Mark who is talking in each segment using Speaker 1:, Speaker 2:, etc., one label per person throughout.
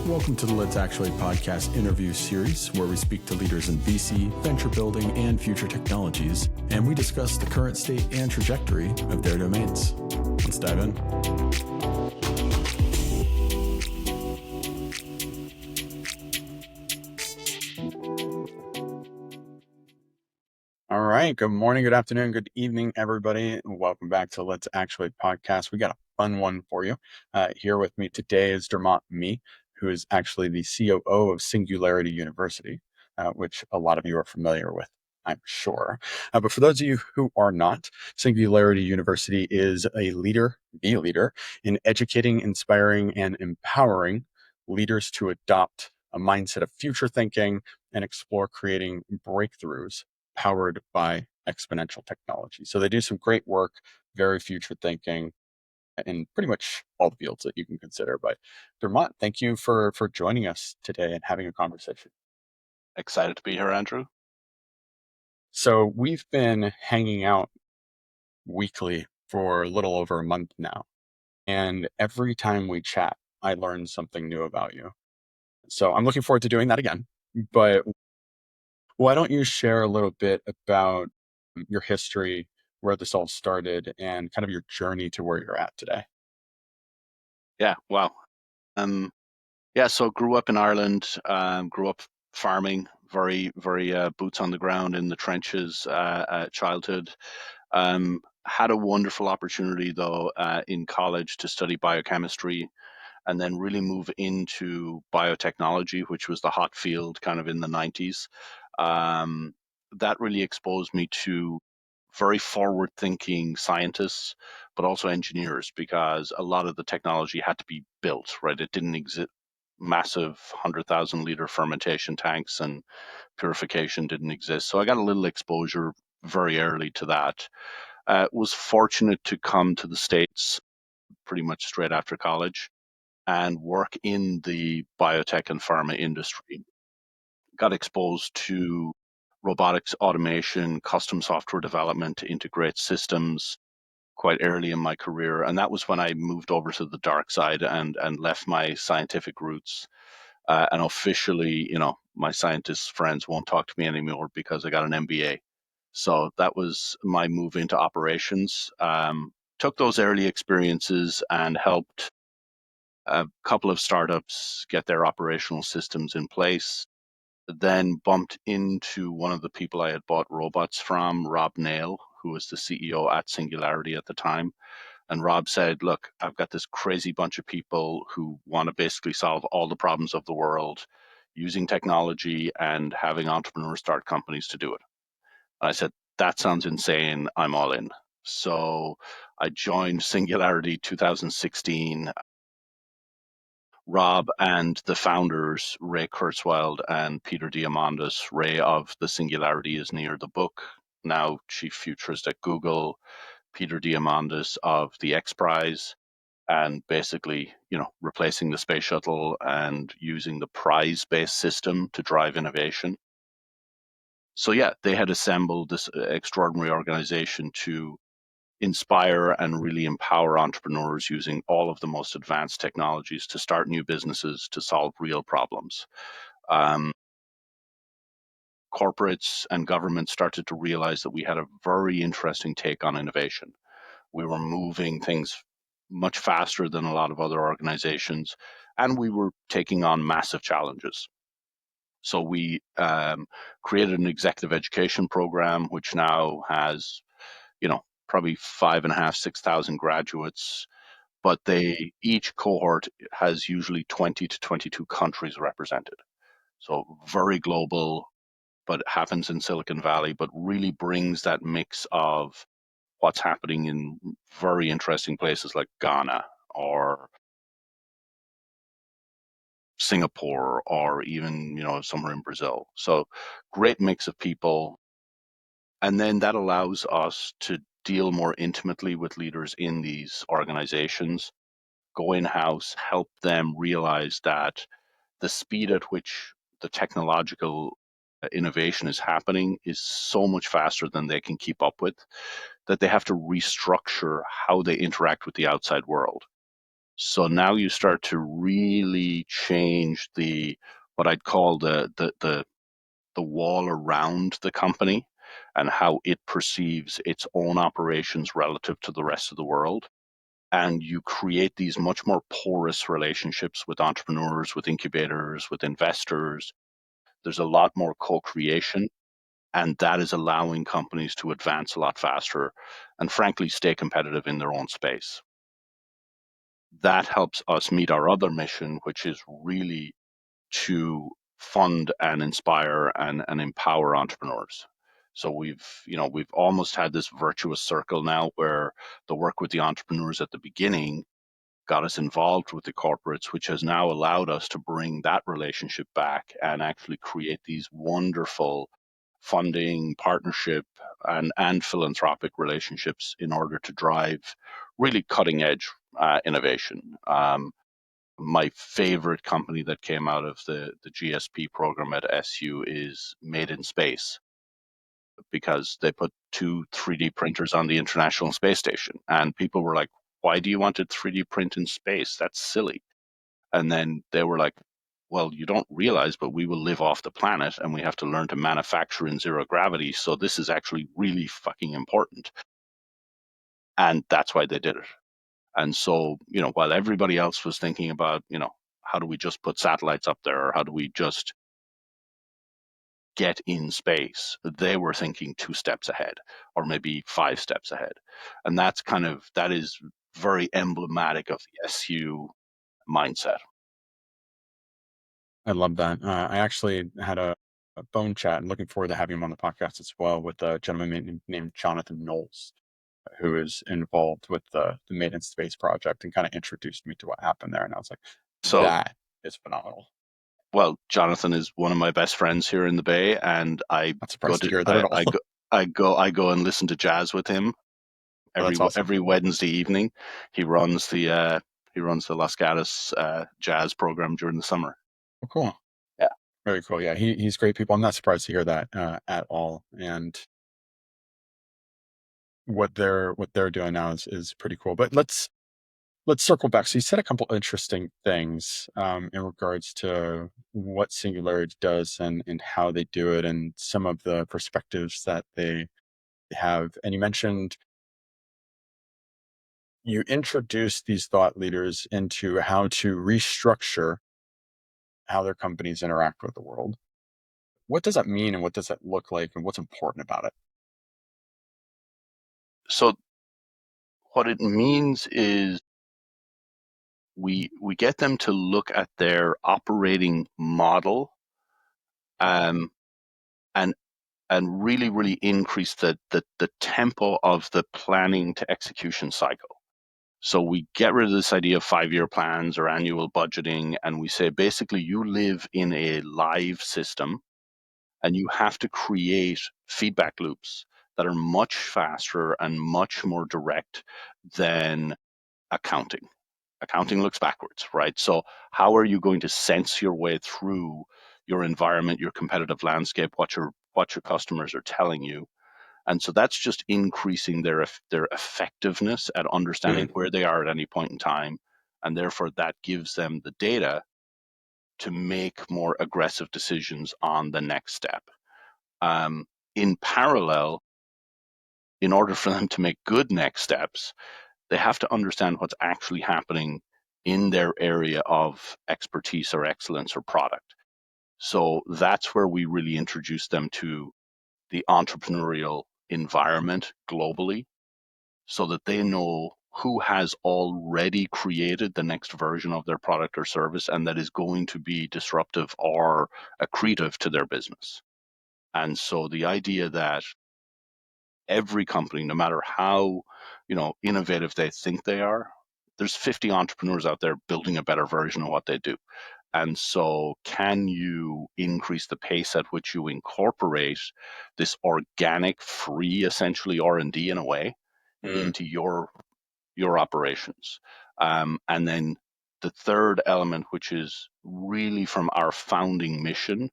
Speaker 1: Welcome to the Let's Actually podcast interview series, where we speak to leaders in VC, venture building, and future technologies, and we discuss the current state and trajectory of their domains. Let's dive in. All right. Good morning, good afternoon, good evening, everybody. Welcome back to Let's Actually podcast. We got a fun one for you. Here with me today is Dermot Mee, who is actually the COO of Singularity University, which a lot of you are familiar with, I'm sure. But for those of you who are not, Singularity University is the leader in educating, inspiring, and empowering leaders to adopt a mindset of future thinking and explore creating breakthroughs powered by exponential technology. So they do some great work, very future thinking in pretty much all the fields that you can consider. But Dermot, thank you for joining us today and having a conversation.
Speaker 2: Excited to be here, Andrew.
Speaker 1: So we've been hanging out weekly for a little over a month now. And every time we chat, I learn something new about you. So I'm looking forward to doing that again. But why don't you share a little bit about your history, where this all started, and kind of your journey to where you're at today?
Speaker 2: Yeah, wow. So grew up in Ireland, grew up farming, very boots on the ground in the trenches childhood. Had a wonderful opportunity, though, in college to study biochemistry and then really move into biotechnology, which was the hot field kind of in the 90s. That really exposed me to very forward-thinking scientists, but also engineers, because a lot of the technology had to be built, right? It didn't exist. Massive 100,000 liter fermentation tanks and purification didn't exist. So I got a little exposure very early to that. Was fortunate to come to the States pretty much straight after college and work in the biotech and pharma industry. Got exposed to robotics, automation, custom software development to integrate systems quite early in my career. And that was when I moved over to the dark side and left my scientific roots. And officially, my scientist friends won't talk to me anymore because I got an MBA. So that was my move into operations. Took those early experiences and helped a couple of startups get their operational systems in place. Then bumped into one of the people I had bought robots from, Rob Nail, who was the CEO at Singularity at the time. And Rob said, look, I've got this crazy bunch of people who want to basically solve all the problems of the world using technology and having entrepreneurs start companies to do it. And I said, that sounds insane. I'm all in. So I joined Singularity 2016. Rob and the founders, Ray Kurzweil and Peter Diamandis, Ray of The Singularity is Near the book, now chief futurist at Google, Peter Diamandis of the X Prize, and basically, replacing the space shuttle and using the prize-based system to drive innovation. So yeah, they had assembled this extraordinary organization to inspire and really empower entrepreneurs using all of the most advanced technologies to start new businesses to solve real problems. Corporates and governments started to realize that we had a very interesting take on innovation. We were moving things much faster than a lot of other organizations, and we were taking on massive challenges. So we created an executive education program, which now has, probably 5,500, 6,000 graduates, but each cohort has usually 20 to 22 countries represented. So very global, but it happens in Silicon Valley, but really brings that mix of what's happening in very interesting places like Ghana or Singapore or even, somewhere in Brazil. So great mix of people. And then that allows us to deal more intimately with leaders in these organizations, go in-house, help them realize that the speed at which the technological innovation is happening is so much faster than they can keep up with, that they have to restructure how they interact with the outside world. So now you start to really change the what I'd call the wall around the company and how it perceives its own operations relative to the rest of the world. And you create these much more porous relationships with entrepreneurs, with incubators, with investors. There's a lot more co-creation, and that is allowing companies to advance a lot faster and frankly stay competitive in their own space. That helps us meet our other mission, which is really to fund and inspire and empower entrepreneurs. So we've almost had this virtuous circle now where the work with the entrepreneurs at the beginning got us involved with the corporates, which has now allowed us to bring that relationship back and actually create these wonderful funding, partnership, and philanthropic relationships in order to drive really cutting edge innovation. My favorite company that came out of the GSP program at SU is Made in Space because they put two 3D printers on the International Space Station. And people were like, why do you want to 3D print in space? That's silly. And then they were like, well, you don't realize, but we will live off the planet and we have to learn to manufacture in zero gravity. So this is actually really fucking important. And that's why they did it. And so, while everybody else was thinking about, how do we just put satellites up there or how do we just get in space, they were thinking 2 steps ahead or maybe 5 steps ahead. And that is very emblematic of the SU mindset.
Speaker 1: I love that. I actually had a phone chat and looking forward to having him on the podcast as well with a gentleman named Jonathan Knowles, who is involved with the Made in Space project and kind of introduced me to what happened there. And I was like,
Speaker 2: So,
Speaker 1: that is phenomenal.
Speaker 2: well, Jonathan is one of my best friends here in the Bay, and I
Speaker 1: Not
Speaker 2: go
Speaker 1: surprised to
Speaker 2: to
Speaker 1: hear that at all.
Speaker 2: I go and listen to jazz with him
Speaker 1: Oh, that's awesome.
Speaker 2: every Wednesday evening. He runs the Los Gatos jazz program during the summer.
Speaker 1: Oh, cool.
Speaker 2: Yeah.
Speaker 1: Very cool. Yeah, he's great people. I'm not surprised to hear that at all. And what they're doing now is pretty cool. But let's circle back. So you said a couple interesting things in regards to what Singularity does and how they do it, and some of the perspectives that they have. And you mentioned you introduced these thought leaders into how to restructure how their companies interact with the world. What does that mean, and what does that look like, and what's important about it?
Speaker 2: So what it means is we get them to look at their operating model, um, and really really increase the tempo of the planning to execution cycle. So we get rid of this idea of 5-year plans or annual budgeting, and we say basically you live in a live system and you have to create feedback loops that are much faster and much more direct than accounting. Accounting looks backwards, right? So how are you going to sense your way through your environment, your competitive landscape, what your customers are telling you? And so that's just increasing their effectiveness at understanding where they are at any point in time, and therefore that gives them the data to make more aggressive decisions on the next step. Um, in parallel, in order for them to make good next steps, they have to understand what's actually happening in their area of expertise or excellence or product. So that's where we really introduce them to the entrepreneurial environment globally so that they know who has already created the next version of their product or service and that is going to be disruptive or accretive to their business. And so the idea that every company, no matter how, innovative they think they are, there's 50 entrepreneurs out there building a better version of what they do. And so can you increase the pace at which you incorporate this organic, free, essentially R&D in a way
Speaker 1: Mm.
Speaker 2: into your operations? And then the third element, which is really from our founding mission,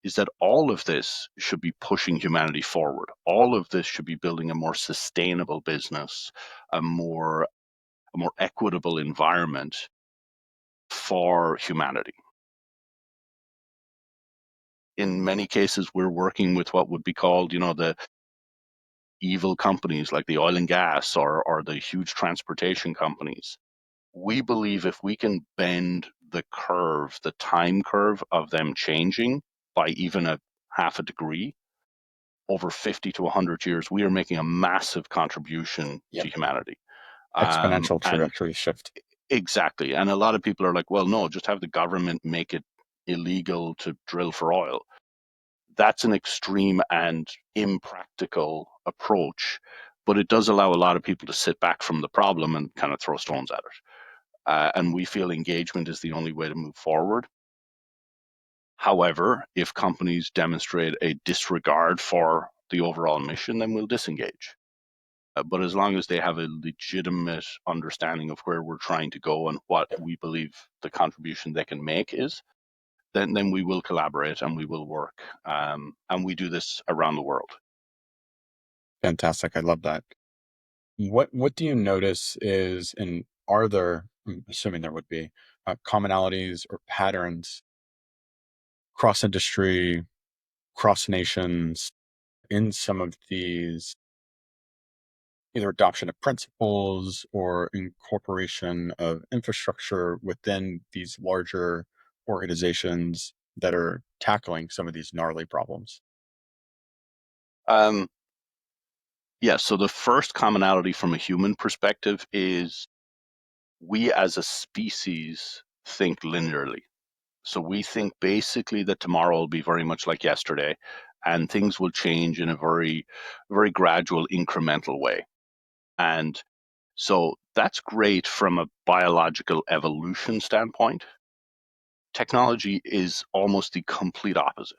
Speaker 2: is that all of this should be pushing humanity forward. All of this should be building a more sustainable business, a more a more equitable environment for humanity. In many cases, we're working with what would be called, the evil companies like the oil and gas or the huge transportation companies. We believe if we can bend the curve, the time curve of them changing by even a half a degree over 50 to 100 years, we are making a massive contribution to
Speaker 1: Yep.
Speaker 2: humanity.
Speaker 1: Exponential
Speaker 2: And
Speaker 1: trajectory shift.
Speaker 2: exactly. And a lot of people are like, well, no, just have the government make it illegal to drill for oil. That's an extreme and impractical approach, but it does allow a lot of people to sit back from the problem and kind of throw stones at it. And we feel engagement is the only way to move forward. However, if companies demonstrate a disregard for the overall mission, then we'll disengage. But as long as they have a legitimate understanding of where we're trying to go and what
Speaker 1: Yep.
Speaker 2: we believe the contribution they can make is, then we will collaborate and we will work. And we do this around the world.
Speaker 1: Fantastic. I love that. What do you notice is, and are there, I'm assuming there would be, commonalities or patterns cross industry, cross nations in some of these, either adoption of principles or incorporation of infrastructure within these larger organizations that are tackling some of these gnarly problems?
Speaker 2: Um, yeah, so the first commonality from a human perspective is we as a species think linearly. So we think basically that tomorrow will be very much like yesterday and things will change in a very, very gradual, incremental way. And so that's great from a biological evolution standpoint. Technology is almost the complete opposite.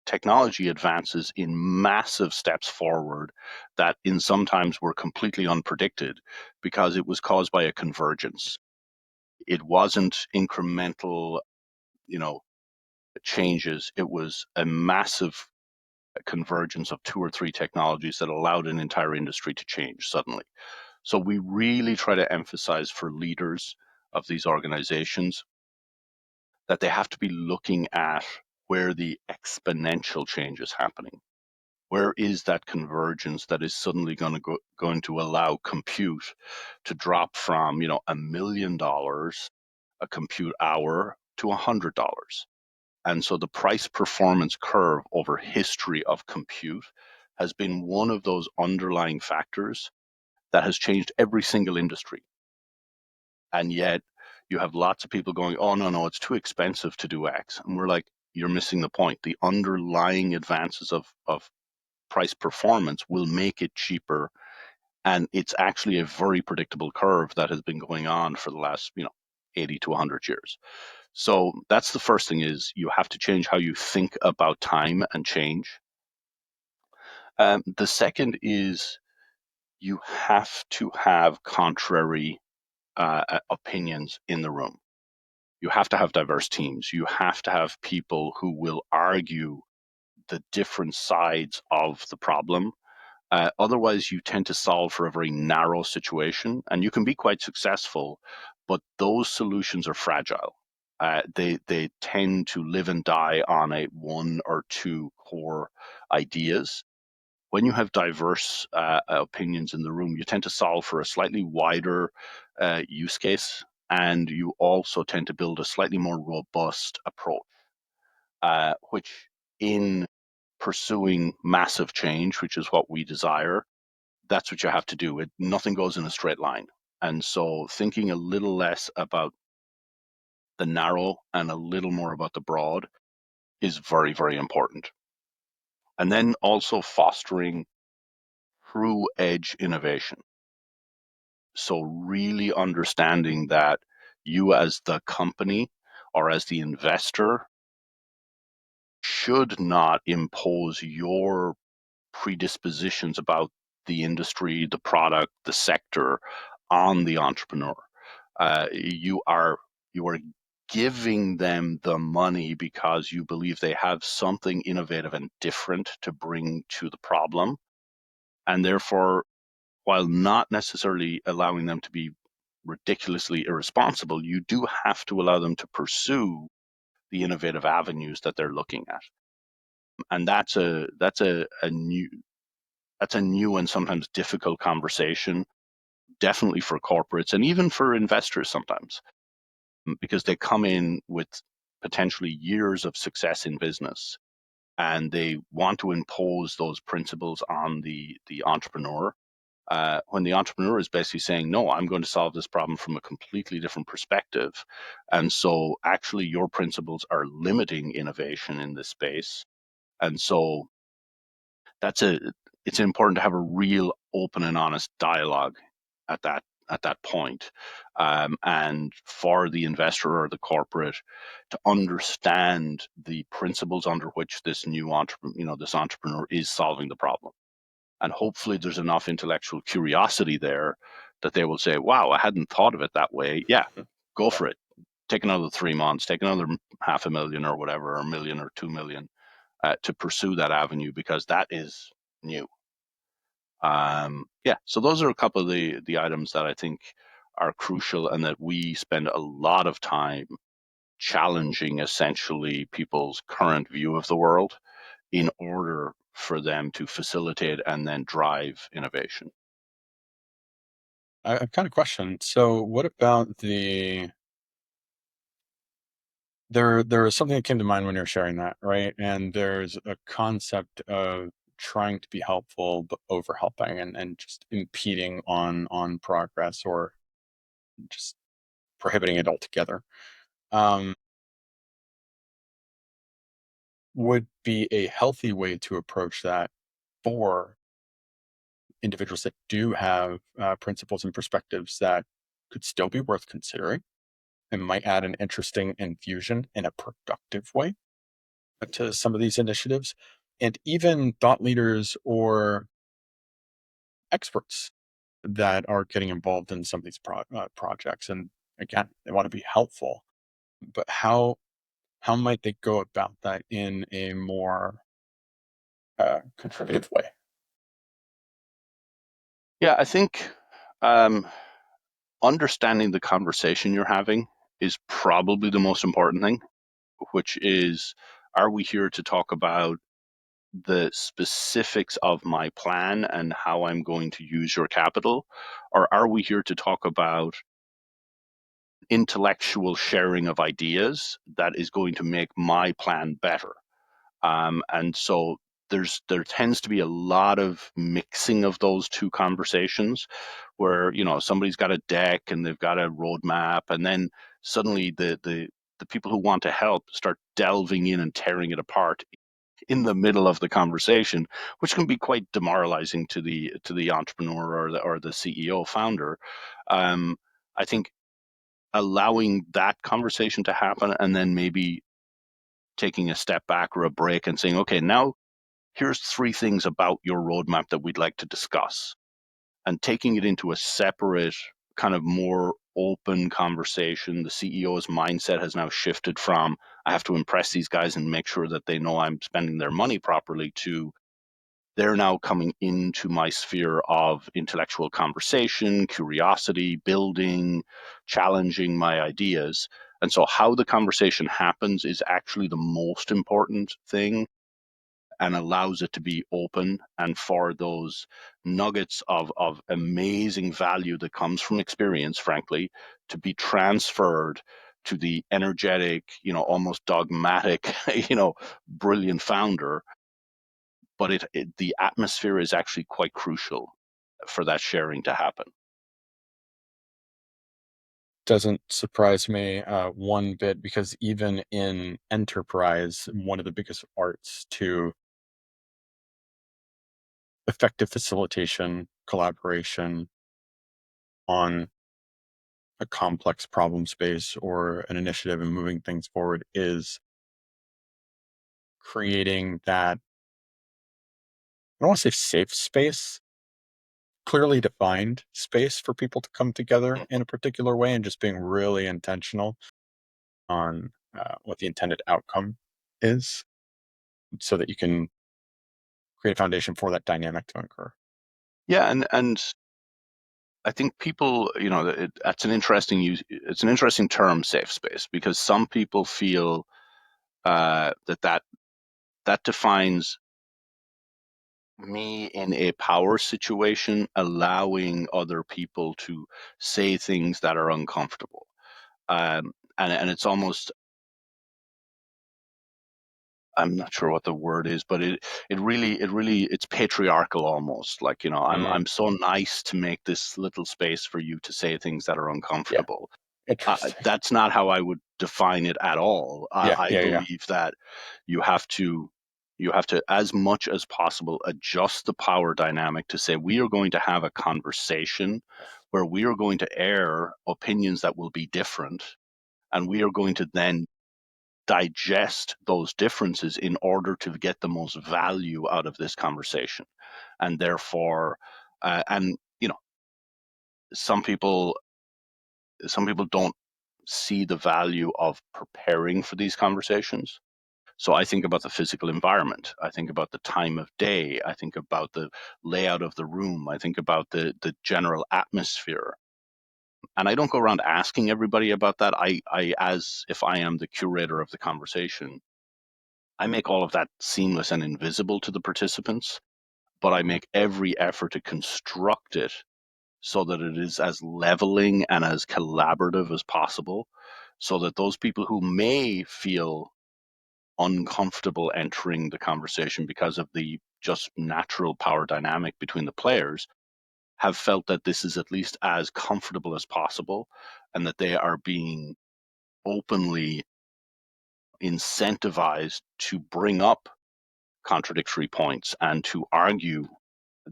Speaker 2: Technology advances in massive steps forward that in sometimes were completely unpredicted because it was caused by a convergence. It wasn't incremental, you know, changes. It was a massive convergence of two or three technologies that allowed an entire industry to change suddenly. So we really try to emphasize for leaders of these organizations that they have to be looking at where the exponential change is happening. Where is that convergence that is suddenly going to allow compute to drop from, $1 million a compute hour to $100? And so the price performance curve over history of compute has been one of those underlying factors that has changed every single industry. And yet you have lots of people going, oh, no, it's too expensive to do X. And we're like, you're missing the point. The underlying advances of price performance will make it cheaper. And it's actually a very predictable curve that has been going on for the last, 80 to 100 years. So that's the first thing is you have to change how you think about time and change. The second is you have to have contrary opinions in the room. You have to have diverse teams. You have to have people who will argue the different sides of the problem. Otherwise, you tend to solve for a very narrow situation, and you can be quite successful, but those solutions are fragile. They tend to live and die on a one or two core ideas. When you have diverse opinions in the room, you tend to solve for a slightly wider use case, and you also tend to build a slightly more robust approach, which in pursuing massive change, which is what we desire, that's what you have to do. Nothing goes in a straight line. And so thinking a little less about the narrow and a little more about the broad is very, very important. And then also fostering true edge innovation. So really understanding that you as the company or as the investor should not impose your predispositions about the industry, the product, the sector on the entrepreneur. You are giving them the money because you believe they have something innovative and different to bring to the problem, and therefore, while not necessarily allowing them to be ridiculously irresponsible, you do have to allow them to pursue the innovative avenues that they're looking at. And that's a new and sometimes difficult conversation, definitely for corporates and even for investors sometimes, because they come in with potentially years of success in business and they want to impose those principles on the entrepreneur, when the entrepreneur is basically saying, no, I'm going to solve this problem from a completely different perspective. And so actually your principles are limiting innovation in this space. And so that's a it's important to have a real open and honest dialogue at that point, and for the investor or the corporate to understand the principles under which this entrepreneur is solving the problem. And hopefully there's enough intellectual curiosity there that they will say, wow, I hadn't thought of it that way. Yeah, go
Speaker 1: Yeah.
Speaker 2: for it. Take another 3 months, take another 500,000 or whatever, or a million or 2 million, to pursue that avenue, because that is new. Yeah, so those are a couple of the items that I think are crucial and that we spend a lot of time challenging essentially people's current view of the world in order for them to facilitate and then drive innovation.
Speaker 1: I've kind of questioned. So, what about there was something that came to mind when you're sharing that, right? And there's a concept of trying to be helpful but over helping and just impeding on progress or just prohibiting it altogether. Um, would be a healthy way to approach that for individuals that do have principles and perspectives that could still be worth considering and might add an interesting infusion in a productive way to some of these initiatives, and even thought leaders or experts that are getting involved in some of these projects. And again, they want to be helpful, but how might they go about that in a more contributive way?
Speaker 2: Yeah, I think um, understanding the conversation you're having is probably the most important thing, which is, are we here to talk about the specifics of my plan and how I'm going to use your capital? Or are we here to talk about intellectual sharing of ideas that is going to make my plan better? And so there tends to be a lot of mixing of those two conversations where, somebody's got a deck and they've got a roadmap, and then suddenly the people who want to help start delving in and tearing it apart in the middle of the conversation, which can be quite demoralizing to the entrepreneur or the CEO founder. I think allowing that conversation to happen and then maybe taking a step back or a break and saying, okay, now here's three things about your roadmap that we'd like to discuss, and taking it into a separate, kind of more open conversation. The CEO's mindset has now shifted from, I have to impress these guys and make sure that they know I'm spending their money properly, to they're now coming into my sphere of intellectual conversation, curiosity, building, challenging my ideas. And so, how the conversation happens is actually the most important thing, and allows it to be open, and for those nuggets of amazing value that comes from experience, frankly, to be transferred to the energetic, almost dogmatic, brilliant founder. But the atmosphere is actually quite crucial for that sharing to happen.
Speaker 1: Doesn't surprise me one bit, because even in enterprise, one of the biggest arts to effective facilitation, collaboration on a complex problem space or an initiative and moving things forward is creating that, I don't want to say safe space, clearly defined space for people to come together in a particular way, and just being really intentional on what the intended outcome is so that you can create a foundation for that dynamic to occur.
Speaker 2: Yeah, and I think people, that's an interesting use. It's an interesting term, safe space, because some people feel that defines me in a power situation, allowing other people to say things that are uncomfortable. And it's almost, I'm not sure what the word is, but it really it's patriarchal almost. Like,
Speaker 1: Mm,
Speaker 2: I'm so nice to make this little space for you to say things that are
Speaker 1: yeah,
Speaker 2: uncomfortable.
Speaker 1: interesting.
Speaker 2: That's not how I would define it at all.
Speaker 1: Yeah,
Speaker 2: I
Speaker 1: yeah, yeah.
Speaker 2: believe that you have to you have to, as much as possible, adjust the power dynamic to say we are going to have a conversation where we are going to air opinions that will be different, and we are going to then digest those differences in order to get the most value out of this conversation. And therefore, and some people some people don't see the value of preparing for these conversations. So I think about the physical environment. I think about the time of day. I think about the layout of the room. I think about the general atmosphere. And I don't go around asking everybody about that. As if I am the curator of the conversation, I make all of that seamless and invisible to the participants, but I make every effort to construct it so that it is as leveling and as collaborative as possible, so that those people who may feel uncomfortable entering the conversation because of the just natural power dynamic between the players have felt that this is at least as comfortable as possible, and that they are being openly incentivized to bring up contradictory points and to argue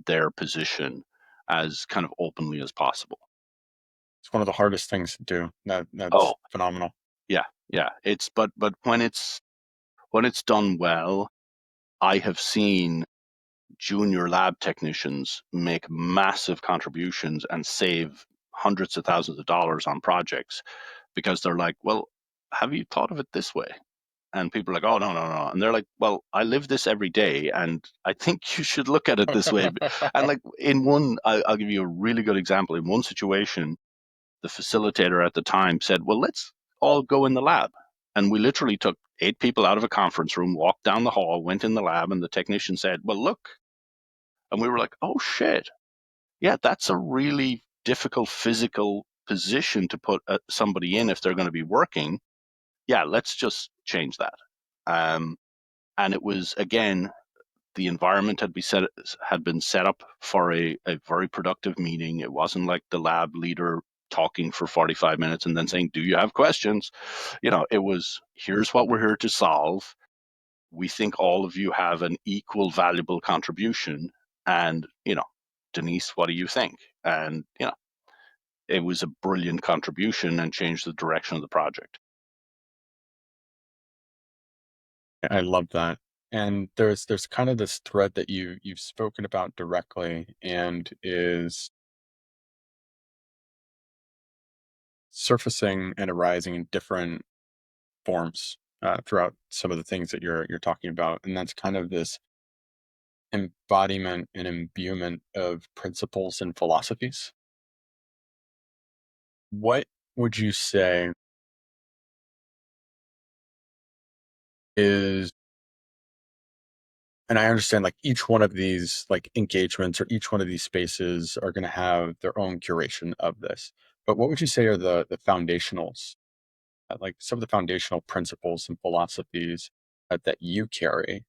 Speaker 2: their position as kind of openly as possible.
Speaker 1: It's one of the hardest things to do. That's
Speaker 2: Oh,
Speaker 1: phenomenal.
Speaker 2: yeah, yeah. It's but when it's done well, I have seen junior lab technicians make massive contributions and save hundreds of thousands of dollars on projects because they're like, well, have you thought of it this way? And people are like, oh, no, no, no. And they're like, well, I live this every day, and I think you should look at it this way. And like I'll give you a really good example. In one situation, the facilitator at the time said, well, let's all go in the lab. And we literally took 8 people out of a conference room, walked down the hall, went in the lab, and the technician said, well, look. And we were like, oh, shit. Yeah, that's a really difficult physical position to put somebody in if they're going to be working. Yeah, let's just change that. Um, and it was, again, the environment had been set up for a very productive meeting. It wasn't like the lab leader talking for 45 minutes and then saying, do you have questions? It was, here's what we're here to solve. We think all of you have an equal valuable contribution. And, Denise, what do you think? And, it was a brilliant contribution and changed the direction of the project.
Speaker 1: I love that. And there's kind of this thread that you've spoken about directly and is surfacing and arising in different forms throughout some of the things that you're talking about. And that's kind of this embodiment and imbuement of principles and philosophies. What would you say is, and I understand like each one of these like engagements or each one of these spaces are going to have their own curation of this, but what would you say are the foundationals, like some of the foundational principles and philosophies that you carry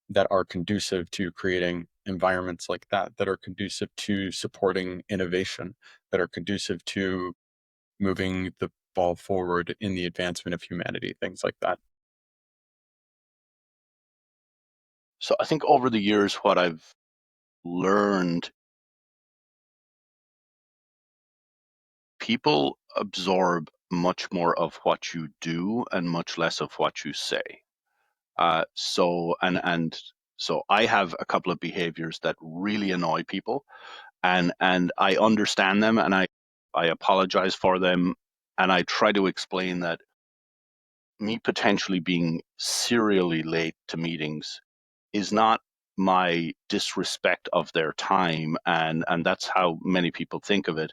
Speaker 1: that are conducive to creating environments like that are conducive to supporting innovation, that are conducive to moving the ball forward in the advancement of humanity, things like that.
Speaker 2: So I think over the years, what I've learned, people absorb much more of what you do and much less of what you say. So I have a couple of behaviors that really annoy people, and I understand them, and I apologize for them, and I try to explain that me potentially being serially late to meetings is not my disrespect of their time, and that's how many people think of it.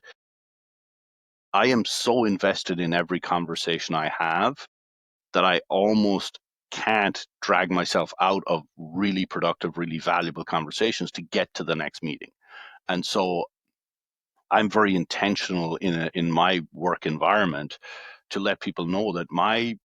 Speaker 2: I am so invested in every conversation I have that I almost can't drag myself out of really productive, really valuable conversations to get to the next meeting. And so I'm very intentional in my work environment to let people know that my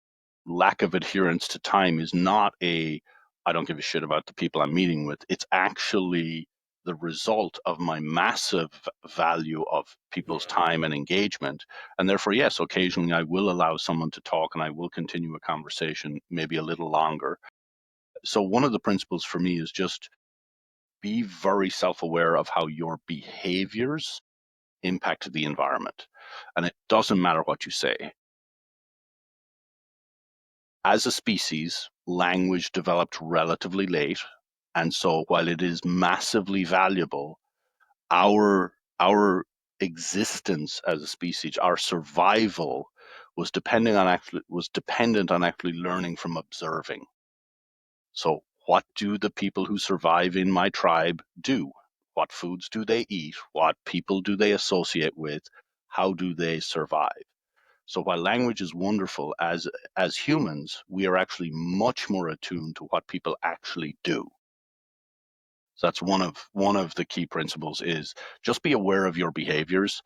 Speaker 2: lack of adherence to time is not a I don't give a shit about the people I'm meeting with. It's actually the result of my massive value of people's time and engagement. And therefore, yes, occasionally I will allow someone to talk and I will continue a conversation maybe a little longer. So one of the principles for me is just be very self-aware of how your behaviors impact the environment. And it doesn't matter what you say. As a species, language developed relatively late. And so while it is massively valuable, our existence as a species, our survival was dependent on actually learning from observing. So what do the people who survive in my tribe do? What foods do they eat? What people do they associate with? How do they survive? So while language is wonderful, as humans, we are actually much more attuned to what people actually do. So that's one of the key principles is just be aware of your behaviors,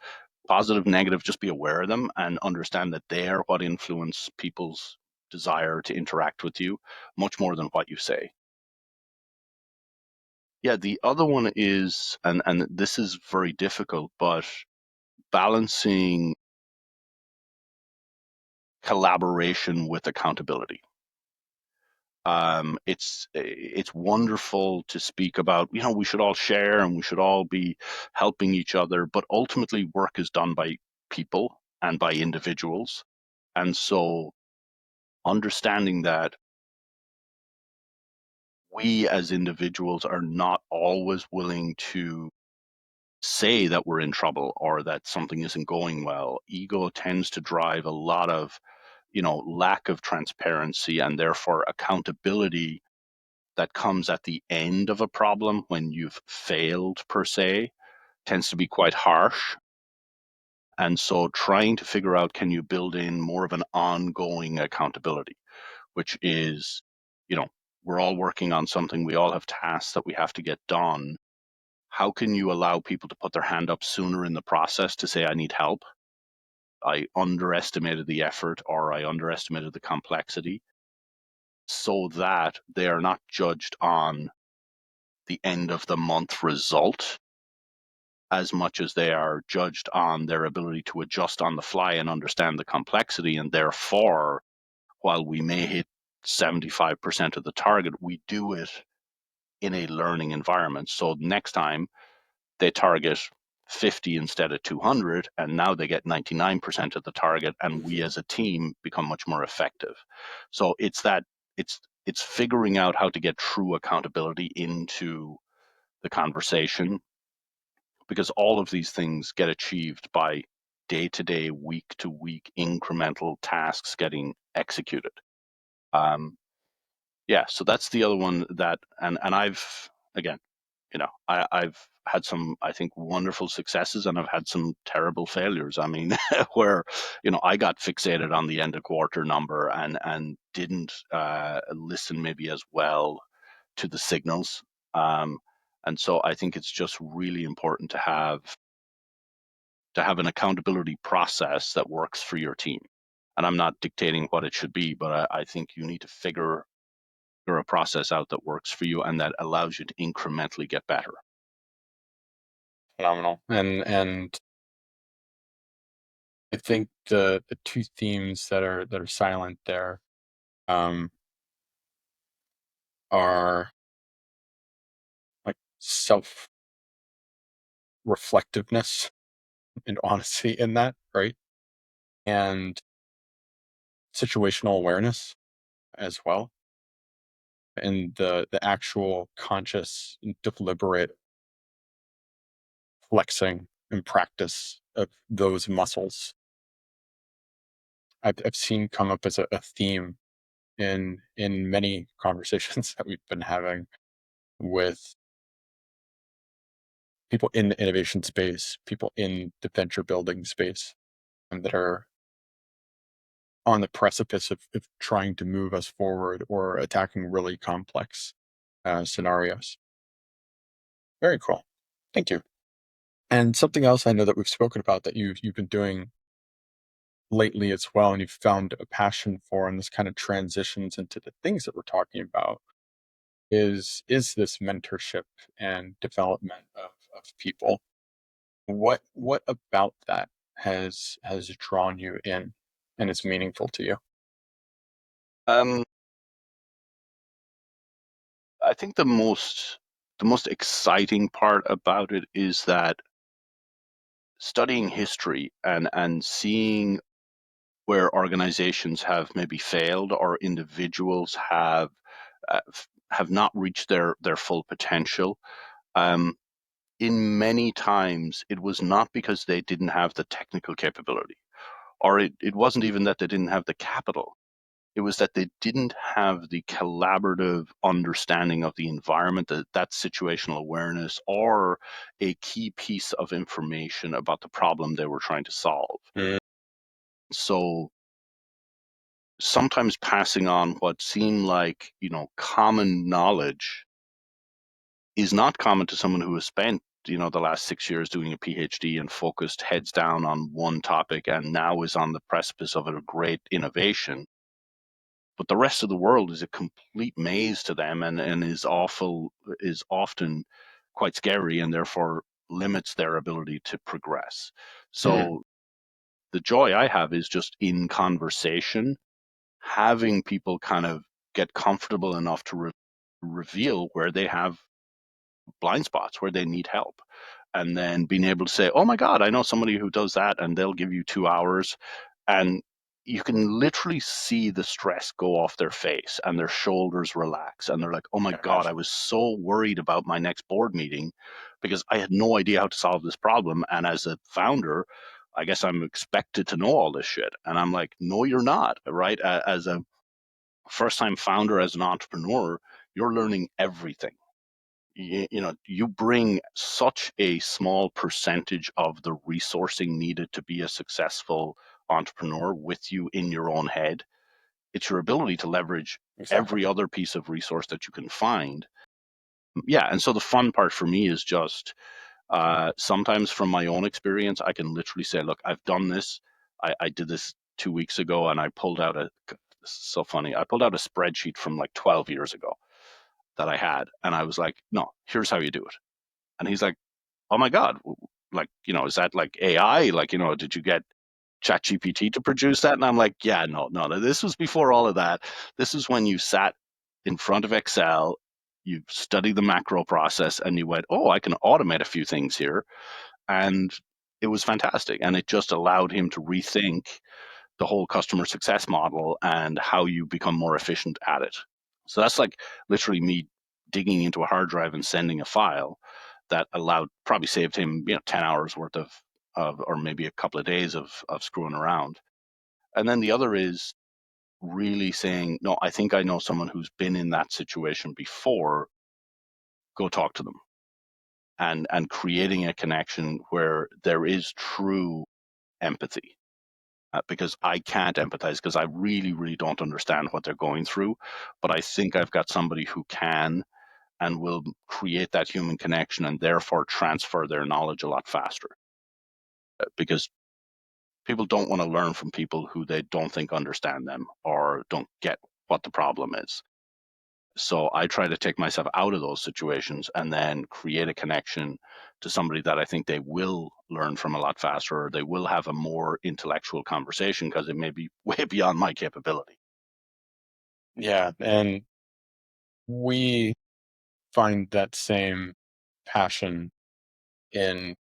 Speaker 2: positive, negative, just be aware of them and understand that they are what influence people's desire to interact with you much more than what you say. Yeah, the other one is, and this is very difficult, but balancing collaboration with accountability. It's wonderful to speak about, we should all share and we should all be helping each other, but ultimately work is done by people and by individuals. And so understanding that we as individuals are not always willing to say that we're in trouble or that something isn't going well. Ego tends to drive a lot of, lack of transparency and therefore accountability that comes at the end of a problem when you've failed per se tends to be quite harsh. And so trying to figure out, can you build in more of an ongoing accountability, which is, you know, we're all working on something, we all have tasks that we have to get done. How can you allow people to put their hand up sooner in the process to say, I need help? I underestimated the effort or I underestimated the complexity, so that they are not judged on the end of the month result as much as they are judged on their ability to adjust on the fly and understand the complexity. And therefore, while we may hit 75% of the target, we do it in a learning environment. So next time they target 50 instead of 200, and now they get 99% of the target, and we as a team become much more effective. So it's it's figuring out how to get true accountability into the conversation, because all of these things get achieved by day to day, week to week incremental tasks getting executed. Um, yeah, so that's the other one that, and I've again, I've had some, I think, wonderful successes, and I've had some terrible failures. I mean, where I got fixated on the end of quarter number and didn't listen maybe as well to the signals. Um, and so I think it's just really important to have an accountability process that works for your team. And I'm not dictating what it should be, but I think you need to figure a process out that works for you and that allows you to incrementally get better.
Speaker 1: Phenomenal. And I think the two themes that are silent there um, are like self reflectiveness and honesty in that, right? And situational awareness as well, and the actual conscious, deliberate flexing and practice of those muscles. I've seen come up as a theme in many conversations that we've been having. with people in the innovation space, people in the venture building space, and that are on the precipice of trying to move us forward or attacking really complex scenarios. Very cool. Thank you. And something else I know that we've spoken about that you've been doing lately as well, and you've found a passion for, and this kind of transitions into the things that we're talking about, is this mentorship and development of people. What about that has drawn you in and is meaningful to you?
Speaker 2: Um, I think the most exciting part about it is that studying history and seeing where organizations have maybe failed or individuals have not reached their full potential. Um, in many times, it was not because they didn't have the technical capability, or it wasn't even that they didn't have the capital. It was that they didn't have the collaborative understanding of the environment, that situational awareness, or a key piece of information about the problem they were trying to solve.
Speaker 1: Mm.
Speaker 2: So sometimes passing on what seemed like, common knowledge is not common to someone who has spent, the last 6 years doing a PhD and focused heads down on one topic and now is on the precipice of a great innovation. But the rest of the world is a complete maze to them, and is often quite scary, and therefore limits their ability to progress.
Speaker 1: Mhm.
Speaker 2: So the joy I have is just in conversation, having people kind of get comfortable enough to reveal where they have blind spots, where they need help, and then being able to say, oh my god, I know somebody who does that, and they'll give you 2 hours, and you can literally see the stress go off their face and their shoulders relax, and they're like, oh my
Speaker 1: I
Speaker 2: god, I
Speaker 1: imagine.
Speaker 2: was so worried about my next board meeting because I had no idea how to solve this problem, and as a founder, I guess I'm expected to know all this shit. And I'm like, no, you're not, right? As a first time founder, as an entrepreneur, you're learning everything. You bring such a small percentage of the resourcing needed to be a successful entrepreneur with you in your own head. It's your ability to leverage
Speaker 1: Exactly.
Speaker 2: every other piece of resource that you can find. Yeah, and so the fun part for me is just sometimes from my own experience, I can literally say, look, I've done this. I did this 2 weeks ago, and I pulled out this is so funny. I pulled out a spreadsheet from like 12 years ago that I had, and I was like, no, here's how you do it. And he's like, oh my God, like, is that like AI? Like, did you get ChatGPT to produce that? And I'm like, yeah, no, this was before all of that. This is when you sat in front of Excel, you studied the macro process, and you went, oh, I can automate a few things here. And it was fantastic. And it just allowed him to rethink the whole customer success model and how you become more efficient at it. So that's like literally me digging into a hard drive and sending a file that allowed, probably saved him, 10 hours worth of, or maybe a couple of days of screwing around. And then the other is really saying, no, I think I know someone who's been in that situation before, go talk to them, and creating a connection where there is true empathy. Because I can't empathize because I really, really don't understand what they're going through. But I think I've got somebody who can and will create that human connection and therefore transfer their knowledge a lot faster. Because people don't want to learn from people who they don't think understand them or don't get what the problem is. So I try to take myself out of those situations and then create a connection to somebody that I think they will learn from a lot faster, or they will have a more intellectual conversation because it may be way beyond my capability.
Speaker 1: Yeah, and we find that same passion in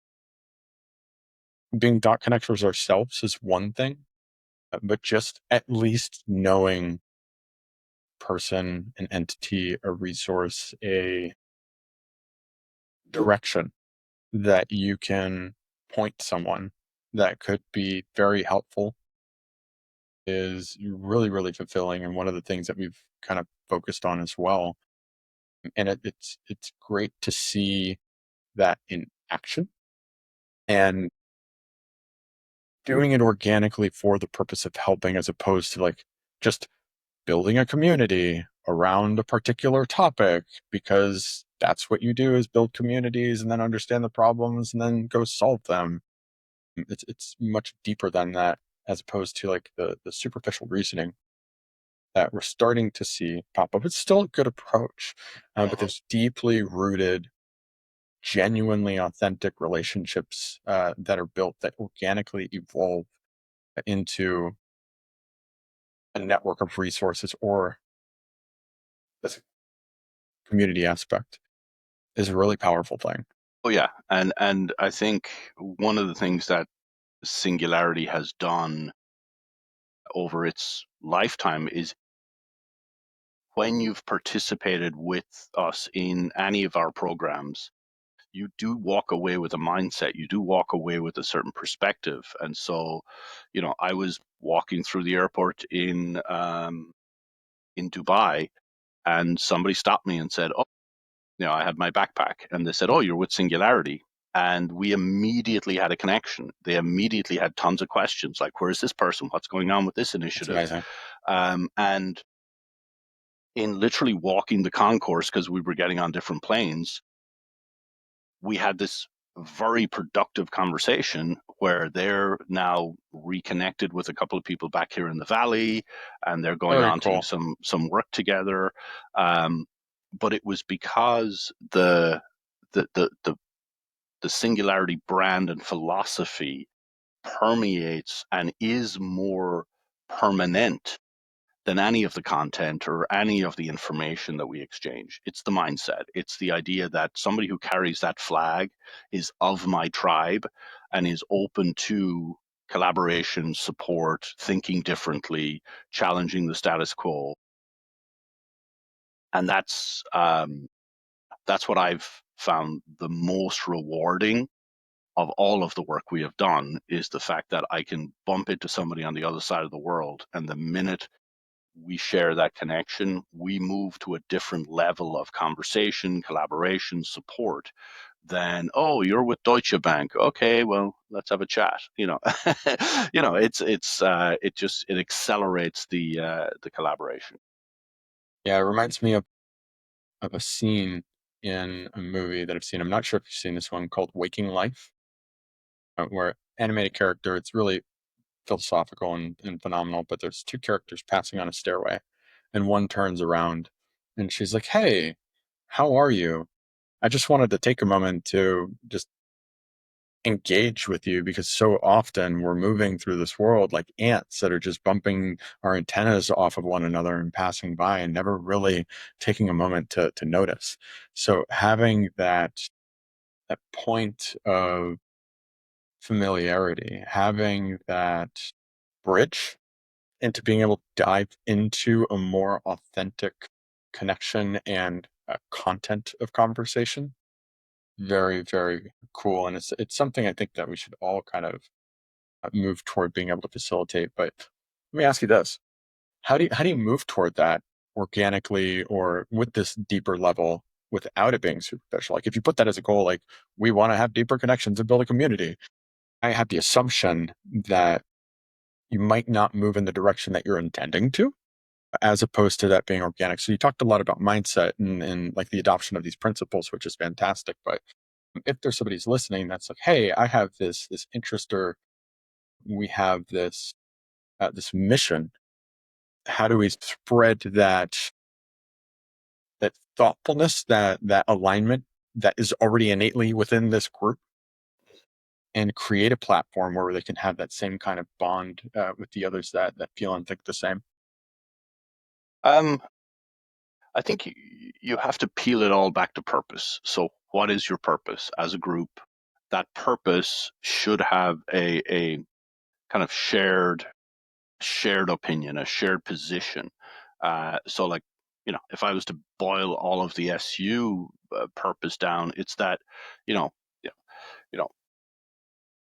Speaker 1: being dot connectors ourselves is one thing, but just at least knowing person, an entity, a resource, a direction that you can point someone that could be very helpful is really, really fulfilling. And one of the things that we've kind of focused on as well And it's great to see that in action and doing it organically for the purpose of helping, as opposed to like just building a community around a particular topic, because that's what you do, is build communities and then understand the problems and then go solve them. It's much deeper than that, as opposed to like the superficial reasoning that we're starting to see pop up. It's still a good approach, but
Speaker 2: Mhm.
Speaker 1: there's deeply rooted, genuinely authentic relationships that are built that organically evolve into a network of resources, or this community aspect is a really powerful thing.
Speaker 2: Oh yeah, and I think one of the things that Singularity has done over its lifetime is when you've participated with us in any of our programs, you do walk away with a mindset, you do walk away with a certain perspective. And so, I was walking through the airport in Dubai, and somebody stopped me and said, "Oh, I had my backpack," and they said, "Oh, you're with Singularity." And we immediately had a connection. They immediately had tons of questions like, "Where's this person? What's going on with this
Speaker 1: It's
Speaker 2: initiative?"
Speaker 1: amazing.
Speaker 2: And in literally walking the concourse, because we were getting on different planes, we had this very productive conversation where they're now reconnected with a couple of people back here in the valley, and they're going
Speaker 1: Very
Speaker 2: on to do
Speaker 1: cool.
Speaker 2: some work together. Um, but it was because the the the the Singularity brand and philosophy permeates and is more permanent than any of the content or any of the information that we exchange. It's the mindset. It's the idea that somebody who carries that flag is of my tribe and is open to collaboration, support, thinking differently, challenging the status quo. And that's what I've found the most rewarding of all of the work we have done, is the fact that I can bump into somebody on the other side of the world, and the minute we share that connection, we move to a different level of conversation, collaboration, support than, "Oh, you're with Deutsche Bank. Okay, well, let's have a chat." It accelerates the collaboration.
Speaker 1: Yeah, it reminds me of a scene in a movie that I've seen. I'm not sure if you've seen this one, called Waking Life, where animated character, it's really philosophical and phenomenal, but there's two characters passing on a stairway, and one turns around and she's like, "Hey, how are you? I just wanted to take a moment to just engage with you, because so often we're moving through this world like ants that are just bumping our antennas off of one another and passing by and never really taking a moment to notice." So having that point of familiarity, having that bridge into being able to dive into a more authentic connection and content of conversation, very, very cool. And it's something I think that we should all kind of move toward being able to facilitate. But let me ask you this: how do you move toward that organically, or with this deeper level, without it being superficial? Like, if you put that as a goal, like, we want to have deeper connections and build a community, I have the assumption that you might not move in the direction that you're intending to, as opposed to that being organic. So you talked a lot about mindset and like the adoption of these principles, which is fantastic. But if there's somebody who's listening that's like, "Hey, I have this interest, or we have this mission," how do we spread that thoughtfulness, that alignment that is already innately within this group, and create a platform where they can have that same kind of bond with the others that feel and think the same?
Speaker 2: Um, I think you have to peel it all back to purpose. So, what is your purpose as a group? That purpose should have a kind of shared opinion, a shared position. So, like, if I was to boil all of the SU purpose down, it's that, you know, you you know,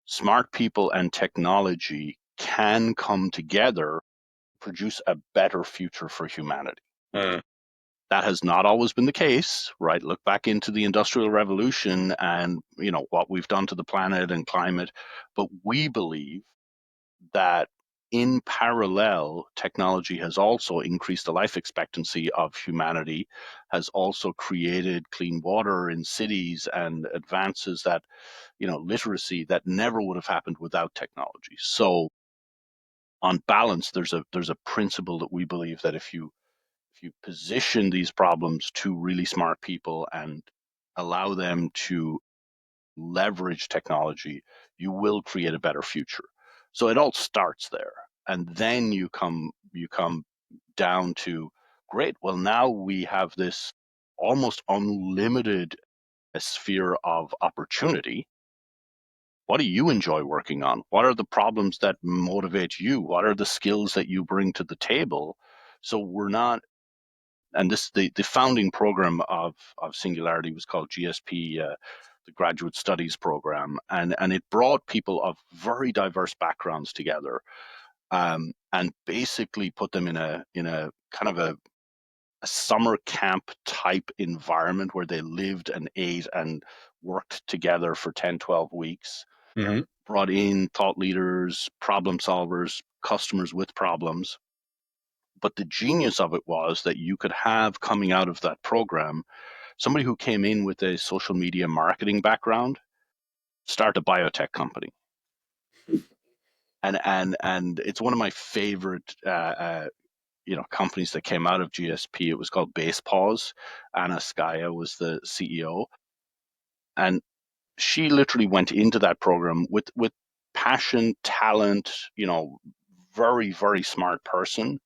Speaker 2: smart people and technology can come together, produce a better future for humanity.
Speaker 1: Mm.
Speaker 2: That has not always been the case, right? Look back into the Industrial Revolution and what we've done to the planet and climate. But we believe that in parallel, technology has also increased the life expectancy of humanity, has also created clean water in cities and advances that, literacy that never would have happened without technology. So on balance, there's a principle that we believe that if you position these problems to really smart people and allow them to leverage technology, you will create a better future. So it all starts there. And then you come down to, great, well, now we have this almost unlimited sphere of opportunity. What do you enjoy working on? What are the problems that motivate you? What are the skills that you bring to the table? So we're not, and this the founding program of Singularity was called GSP, the Graduate Studies Program, and it brought people of very diverse backgrounds together, and basically put them in a kind of a summer camp type environment where they lived and ate and worked together for 10, 12 weeks.
Speaker 1: Hmm.
Speaker 2: Brought in thought leaders, problem solvers, customers with problems. But the genius of it was that you could have, coming out of that program, somebody who came in with a social media marketing background start a biotech company. And it's one of my favorite companies that came out of GSP. It was called Base Pause. Anna Skaya was the CEO, and she literally went into that program with passion, talent, very, very smart person,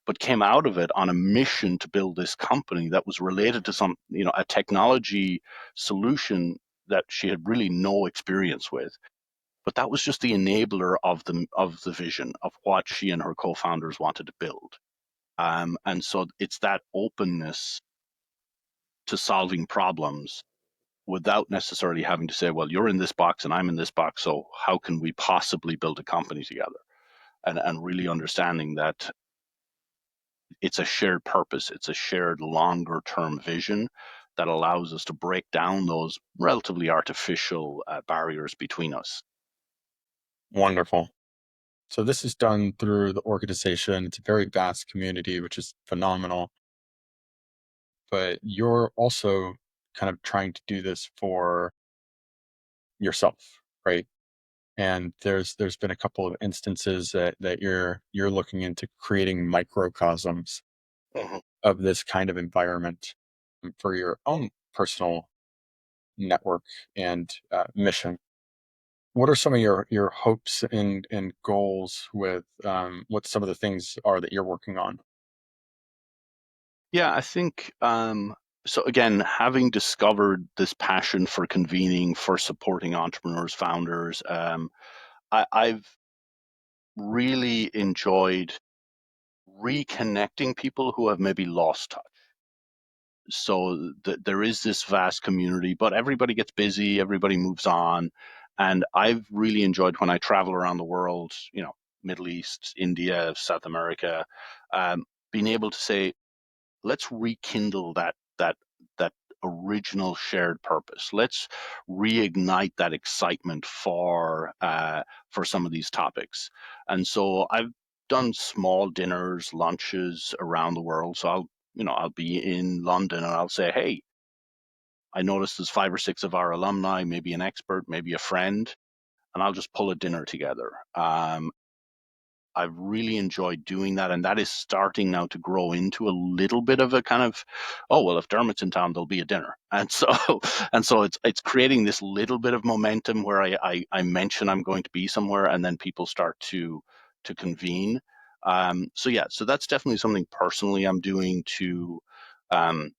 Speaker 2: but came out of it on a mission to build this company that was related to a technology solution that she had really no experience with. But that was just the enabler of the vision of what she and her co-founders wanted to build. And so it's that openness to solving problems without necessarily having to say, well, you're in this box and I'm in this box, so how can we possibly build a company together? And really understanding that it's a shared purpose, it's a shared longer term vision that allows us to break down those relatively artificial barriers between us.
Speaker 1: Wonderful. So this is done through the organization. It's a very vast community, which is phenomenal. But you're also kind of trying to do this for yourself, right? And there's been a couple of instances that you're looking into creating microcosms
Speaker 2: Mhm.
Speaker 1: of this kind of environment for your own personal network and mission. What are some of your hopes and goals with what some of the things are that you're working on?
Speaker 2: Yeah, I think so. Again, having discovered this passion for convening, for supporting entrepreneurs, founders, I've really enjoyed reconnecting people who have maybe lost touch. So there is this vast community, but everybody gets busy, everybody moves on. And I've really enjoyed when I travel around the world, Middle East, India, South America, being able to say, let's rekindle that original shared purpose. Let's reignite that excitement for some of these topics. And so I've done small dinners, lunches around the world. So I'll be in London and I'll say, hey, I noticed there's 5 or 6 of our alumni, maybe an expert, maybe a friend, and I'll just pull a dinner together. I've really enjoyed doing that, and that is starting now to grow into a little bit of a kind of, oh well, if Dermot's in town, there'll be a dinner, and so it's creating this little bit of momentum where I mention I'm going to be somewhere, and then people start to convene. So yeah, so that's definitely something personally I'm doing to um,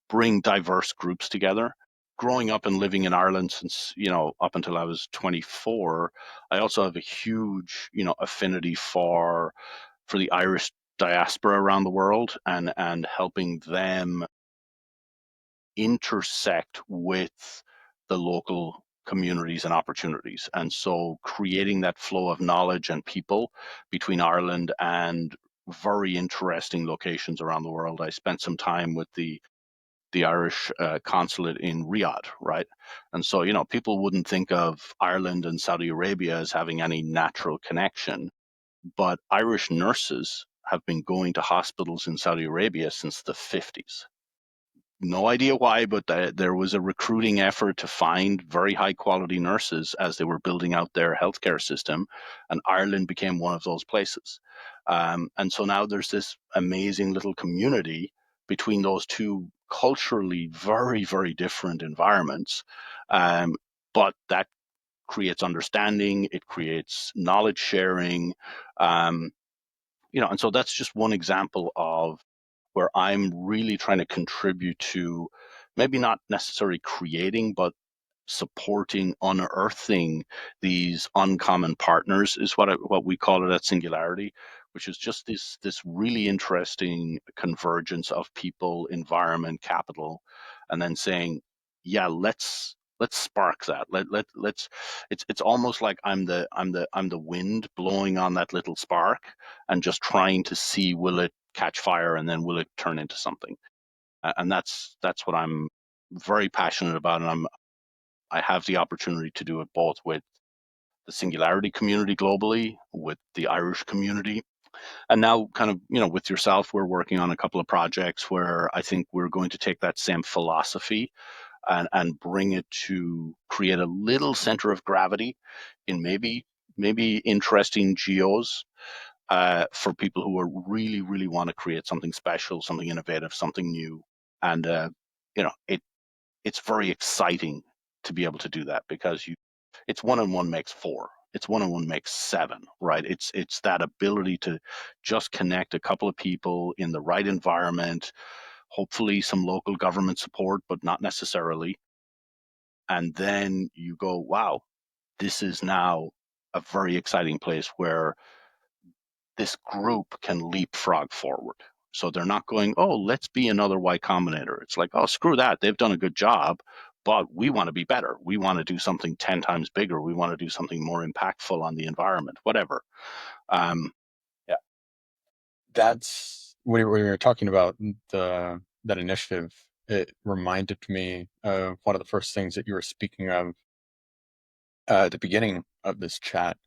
Speaker 2: bring diverse groups together. Growing up and living in Ireland since, up until I was 24, I also have a huge, affinity for the Irish diaspora around the world and helping them intersect with the local communities and opportunities. And so creating that flow of knowledge and people between Ireland and very interesting locations around the world. I spent some time with the Irish consulate in Riyadh, right? And so, people wouldn't think of Ireland and Saudi Arabia as having any natural connection, but Irish nurses have been going to hospitals in Saudi Arabia since the 50s. No idea why, but there was a recruiting effort to find very high quality nurses as they were building out their healthcare system, and Ireland became one of those places. And so now there's this amazing little community between those two culturally very, very different environments. But that creates understanding, it creates knowledge sharing. Um, and so that's just one example of where I'm really trying to contribute to maybe not necessarily creating, but supporting, unearthing these uncommon partners is what we call it at Singularity, which is just this really interesting convergence of people, environment, capital, and then saying, yeah, let's spark that. Let's it's almost like I'm the wind blowing on that little spark and just trying to see, will it catch fire, and then will it turn into something. And that's what I'm very passionate about, and I have the opportunity to do it both with the Singularity community globally, with the Irish community, and now kind of, with yourself, we're working on a couple of projects where I think we're going to take that same philosophy and bring it to create a little center of gravity in maybe interesting geos for people who are really, really want to create something special, something innovative, something new. And, it's very exciting to be able to do that because it's one and one makes four. It's one and one makes seven, right? It's that ability to just connect a couple of people in the right environment, hopefully some local government support, but not necessarily. And then you go, wow, this is now a very exciting place where this group can leapfrog forward. So they're not going, oh, let's be another Y Combinator. It's like, oh, screw that. They've done a good job, but we want to be better. We want to do something 10 times bigger. We want to do something more impactful on the environment, whatever. Um,
Speaker 1: Yeah. That's when we were talking about that initiative. It reminded me of one of the first things that you were speaking of at the beginning of this chat,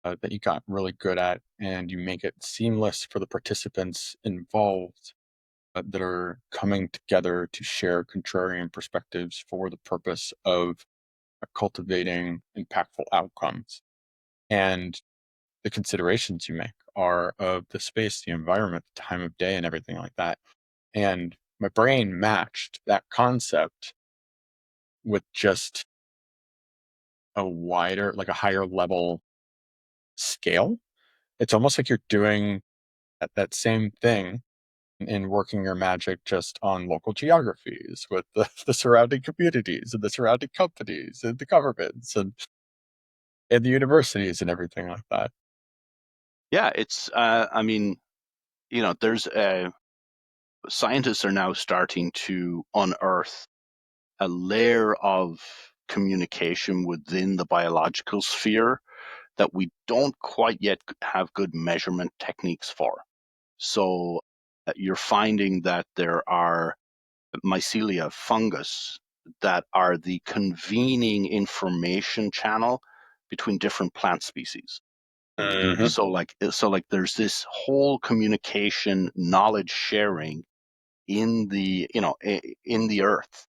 Speaker 1: that you got really good at, and you make it seamless for the participants involved, that are coming together to share contrarian perspectives for the purpose of cultivating impactful outcomes. And the considerations you make are of the space, the environment, the time of day, and everything like that. And my brain matched that concept with just a wider, like a higher level scale. It's almost like you're doing that same thing in working your magic just on local geographies with the surrounding communities and the surrounding companies and the governments and the universities and everything like that.
Speaker 2: yeah, I mean, there's scientists are now starting to unearth a layer of communication within the biological sphere that we don't quite yet have good measurement techniques for. So you're finding that there are mycelia fungus that are the convening information channel between different plant species.
Speaker 1: Hmm.
Speaker 2: So like there's this whole communication knowledge sharing in the earth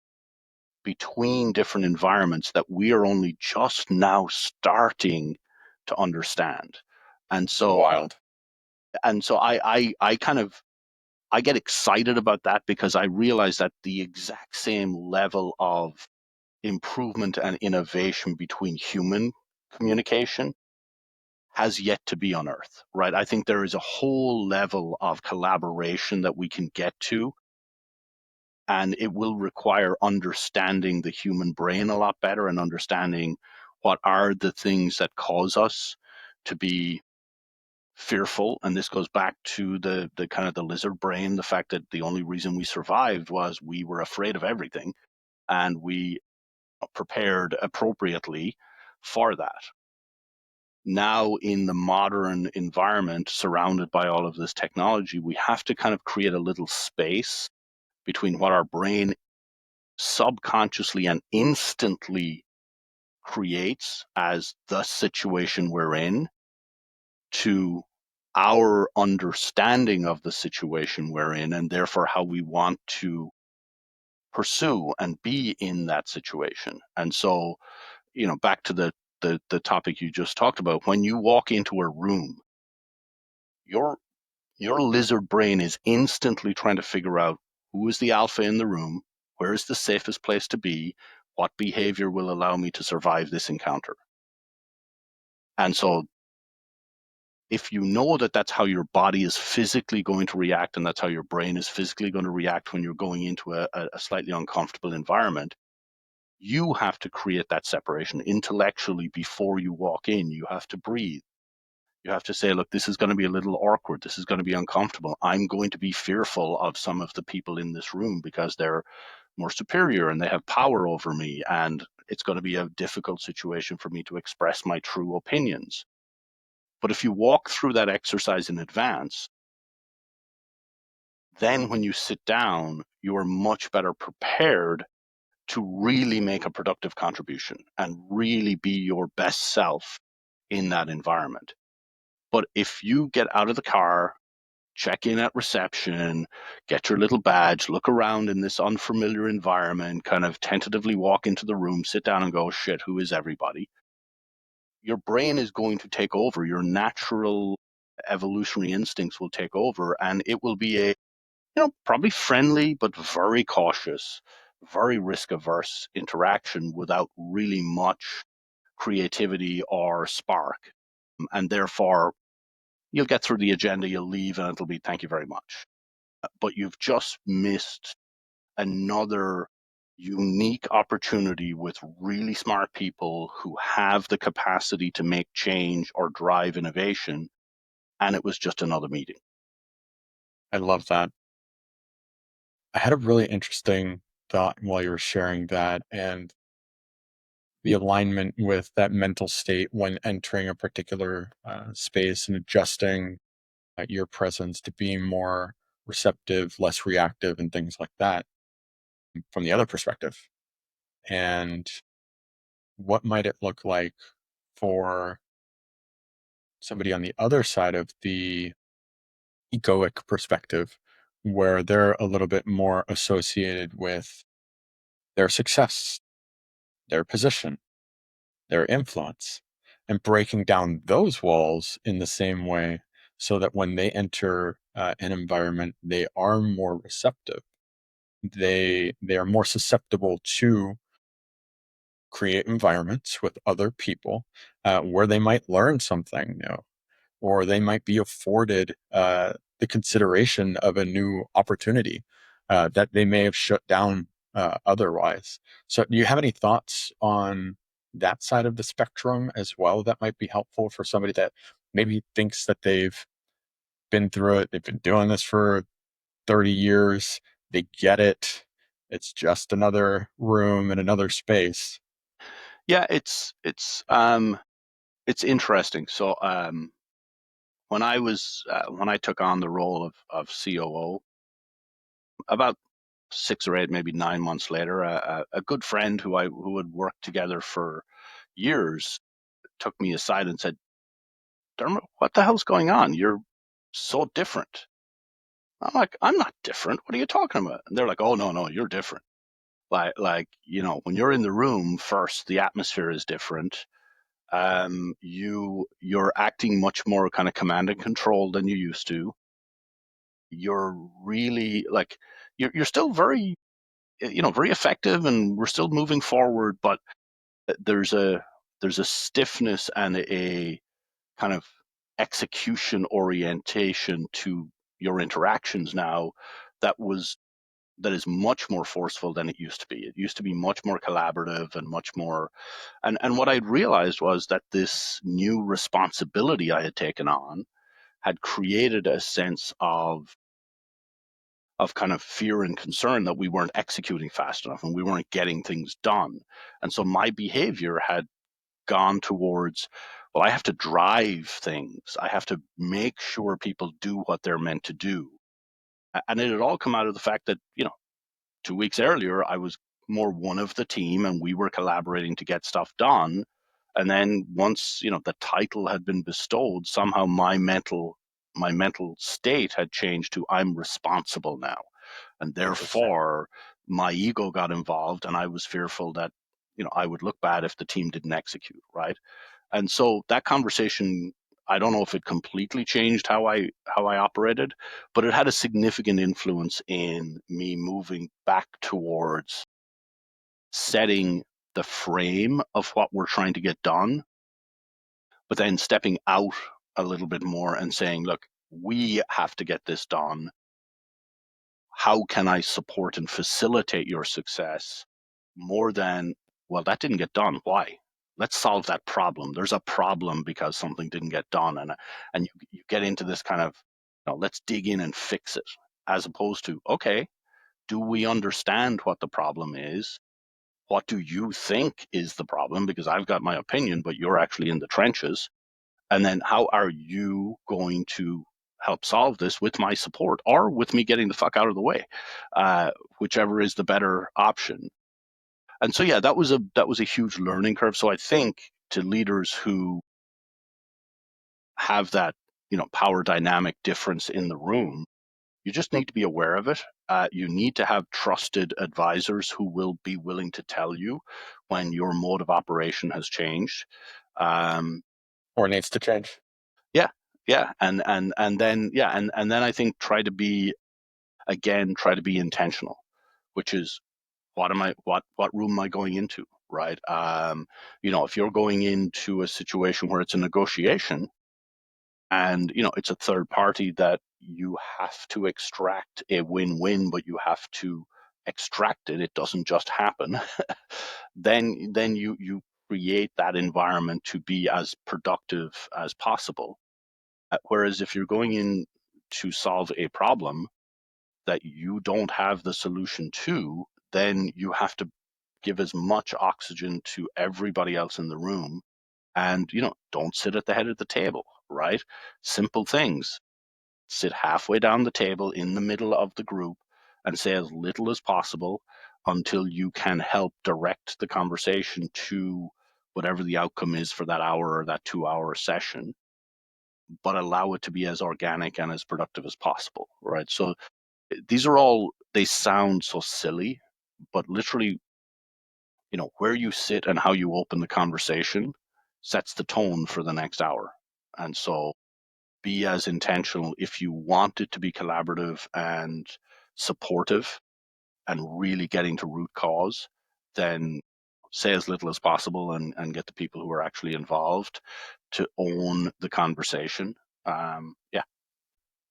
Speaker 2: between different environments that we are only just now starting to understand. And so
Speaker 1: Wild.
Speaker 2: I kind of I get excited about that because I realize that the exact same level of improvement and innovation between human communication has yet to be unearthed, right? I think there is a whole level of collaboration that we can get to, and it will require understanding the human brain a lot better and understanding what are the things that cause us to be fearful. And this goes back to the kind of the lizard brain, the fact that the only reason we survived was we were afraid of everything and we prepared appropriately for that. now in the modern environment, surrounded by all of this technology, we have to kind of create a little space between what our brain subconsciously and instantly creates as the situation we're in to our understanding of the situation we're in, and therefore how we want to pursue and be in that situation. And so, back to the topic you just talked about, when you walk into a room, your your lizard brain is instantly trying to figure out who is the alpha in the room, where is the safest place to be, what behavior will allow me to survive this encounter. And so if you know that that's how your body is physically going to react and that's how your brain is physically going to react when you're going into a slightly uncomfortable environment, you have to create that separation intellectually before you walk in. You have to breathe. You have to say, look, this is going to be a little awkward. This is going to be uncomfortable. I'm going to be fearful of some of the people in this room because they're more superior and they have power over me. And it's going to be a difficult situation for me to express my true opinions. But if you walk through that exercise in advance, then when you sit down, you are much better prepared to really make a productive contribution and really be your best self in that environment. But if you get out of the car, check in at reception, get your little badge, look around in this unfamiliar environment, kind of tentatively walk into the room, sit down and go, shit, who is everybody? Your brain is going to take over. Your natural evolutionary instincts will take over, and it will be a, probably friendly, but very cautious, very risk averse interaction without really much creativity or spark. And therefore, you'll get through the agenda, you'll leave, and it'll be thank you very much. But you've just missed another unique opportunity with really smart people who have the capacity to make change or drive innovation. And it was just another meeting.
Speaker 1: I love that. I had a really interesting thought while you were sharing that, and the alignment with that mental state when entering a particular space and adjusting your presence to being more receptive, less reactive, and things like that from the other perspective. And what might it look like for somebody on the other side of the egoic perspective, where they're a little bit more associated with their success, their position, their influence, and breaking down those walls in the same way so that when they enter an environment, they are more receptive. They are more susceptible to create environments with other people where they might learn something new, or they might be afforded the consideration of a new opportunity that they may have shut down otherwise. So, do you have any thoughts on that side of the spectrum as well that might be helpful for somebody that maybe thinks that they've been through it, they've been doing this for 30 years, they get it, it's just another room and another space?
Speaker 2: Yeah, it's interesting. So when I took on the role of COO, about 6 or 8, maybe 9 months later, a good friend who had worked together for years took me aside and said, Dermot, what the hell's going on? You're so different. I'm like, I'm not different. What are you talking about? And they're like, oh no, you're different. When you're in the room first, the atmosphere is different. You're acting much more kind of command and control than you used to. You're really like you're still very very effective, and we're still moving forward, but there's a there's a stiffness and a kind of execution orientation to your interactions now that is much more forceful than it used to be. It used to be much more collaborative and much more, and what I'd realized was that this new responsibility I had taken on had created a sense of kind of fear and concern that we weren't executing fast enough and we weren't getting things done. And so my behavior had gone towards, well, I have to drive things. I have to make sure people do what they're meant to do. And it had all come out of the fact that, 2 weeks earlier, I was more one of the team and we were collaborating to get stuff done. And then once, the title had been bestowed, somehow my mental state had changed to I'm responsible now. And
Speaker 1: Interesting.
Speaker 2: therefore my ego got involved and I was fearful that, I would look bad if the team didn't execute, right? And so that conversation, I don't know if it completely changed how I operated, but it had a significant influence in me moving back towards setting the frame of what we're trying to get done, but then stepping out a little bit more and saying, look, we have to get this done. How can I support and facilitate your success more than, well, that didn't get done. Why? Let's solve that problem. There's a problem because something didn't get done. And you get into this kind of, let's dig in and fix it, as opposed to, okay, do we understand what the problem is? What do you think is the problem? Because I've got my opinion, but you're actually in the trenches. And then how are you going to help solve this with my support or with me getting the fuck out of the way, uh, whichever is the better option. And so yeah, that was a huge learning curve. So I think to leaders who have that power dynamic difference in the room, you just need to be aware of it. You need to have trusted advisors who will be willing to tell you when your mode of operation has changed. Um,
Speaker 1: Or needs to change.
Speaker 2: yeah, yeah, and then yeah, and then I think try to be intentional, which is what room am I going into, right? If you're going into a situation where it's a negotiation and it's a third party that you have to extract a win-win, but you have to extract it. It doesn't just happen. then you create that environment to be as productive as possible. Whereas if you're going in to solve a problem that you don't have the solution to, then you have to give as much oxygen to everybody else in the room and, don't sit at the head of the table, right? Simple things. Sit halfway down the table in the middle of the group and say as little as possible until you can help direct the conversation to whatever the outcome is for that hour or that 2 hour session, but allow it to be as organic and as productive as possible, right? So these are all, they sound so silly, but literally, where you sit and how you open the conversation sets the tone for the next hour. And so be as intentional if you want it to be collaborative and supportive and really getting to root cause, then say as little as possible and get the people who are actually involved to own the conversation. Yeah.
Speaker 1: A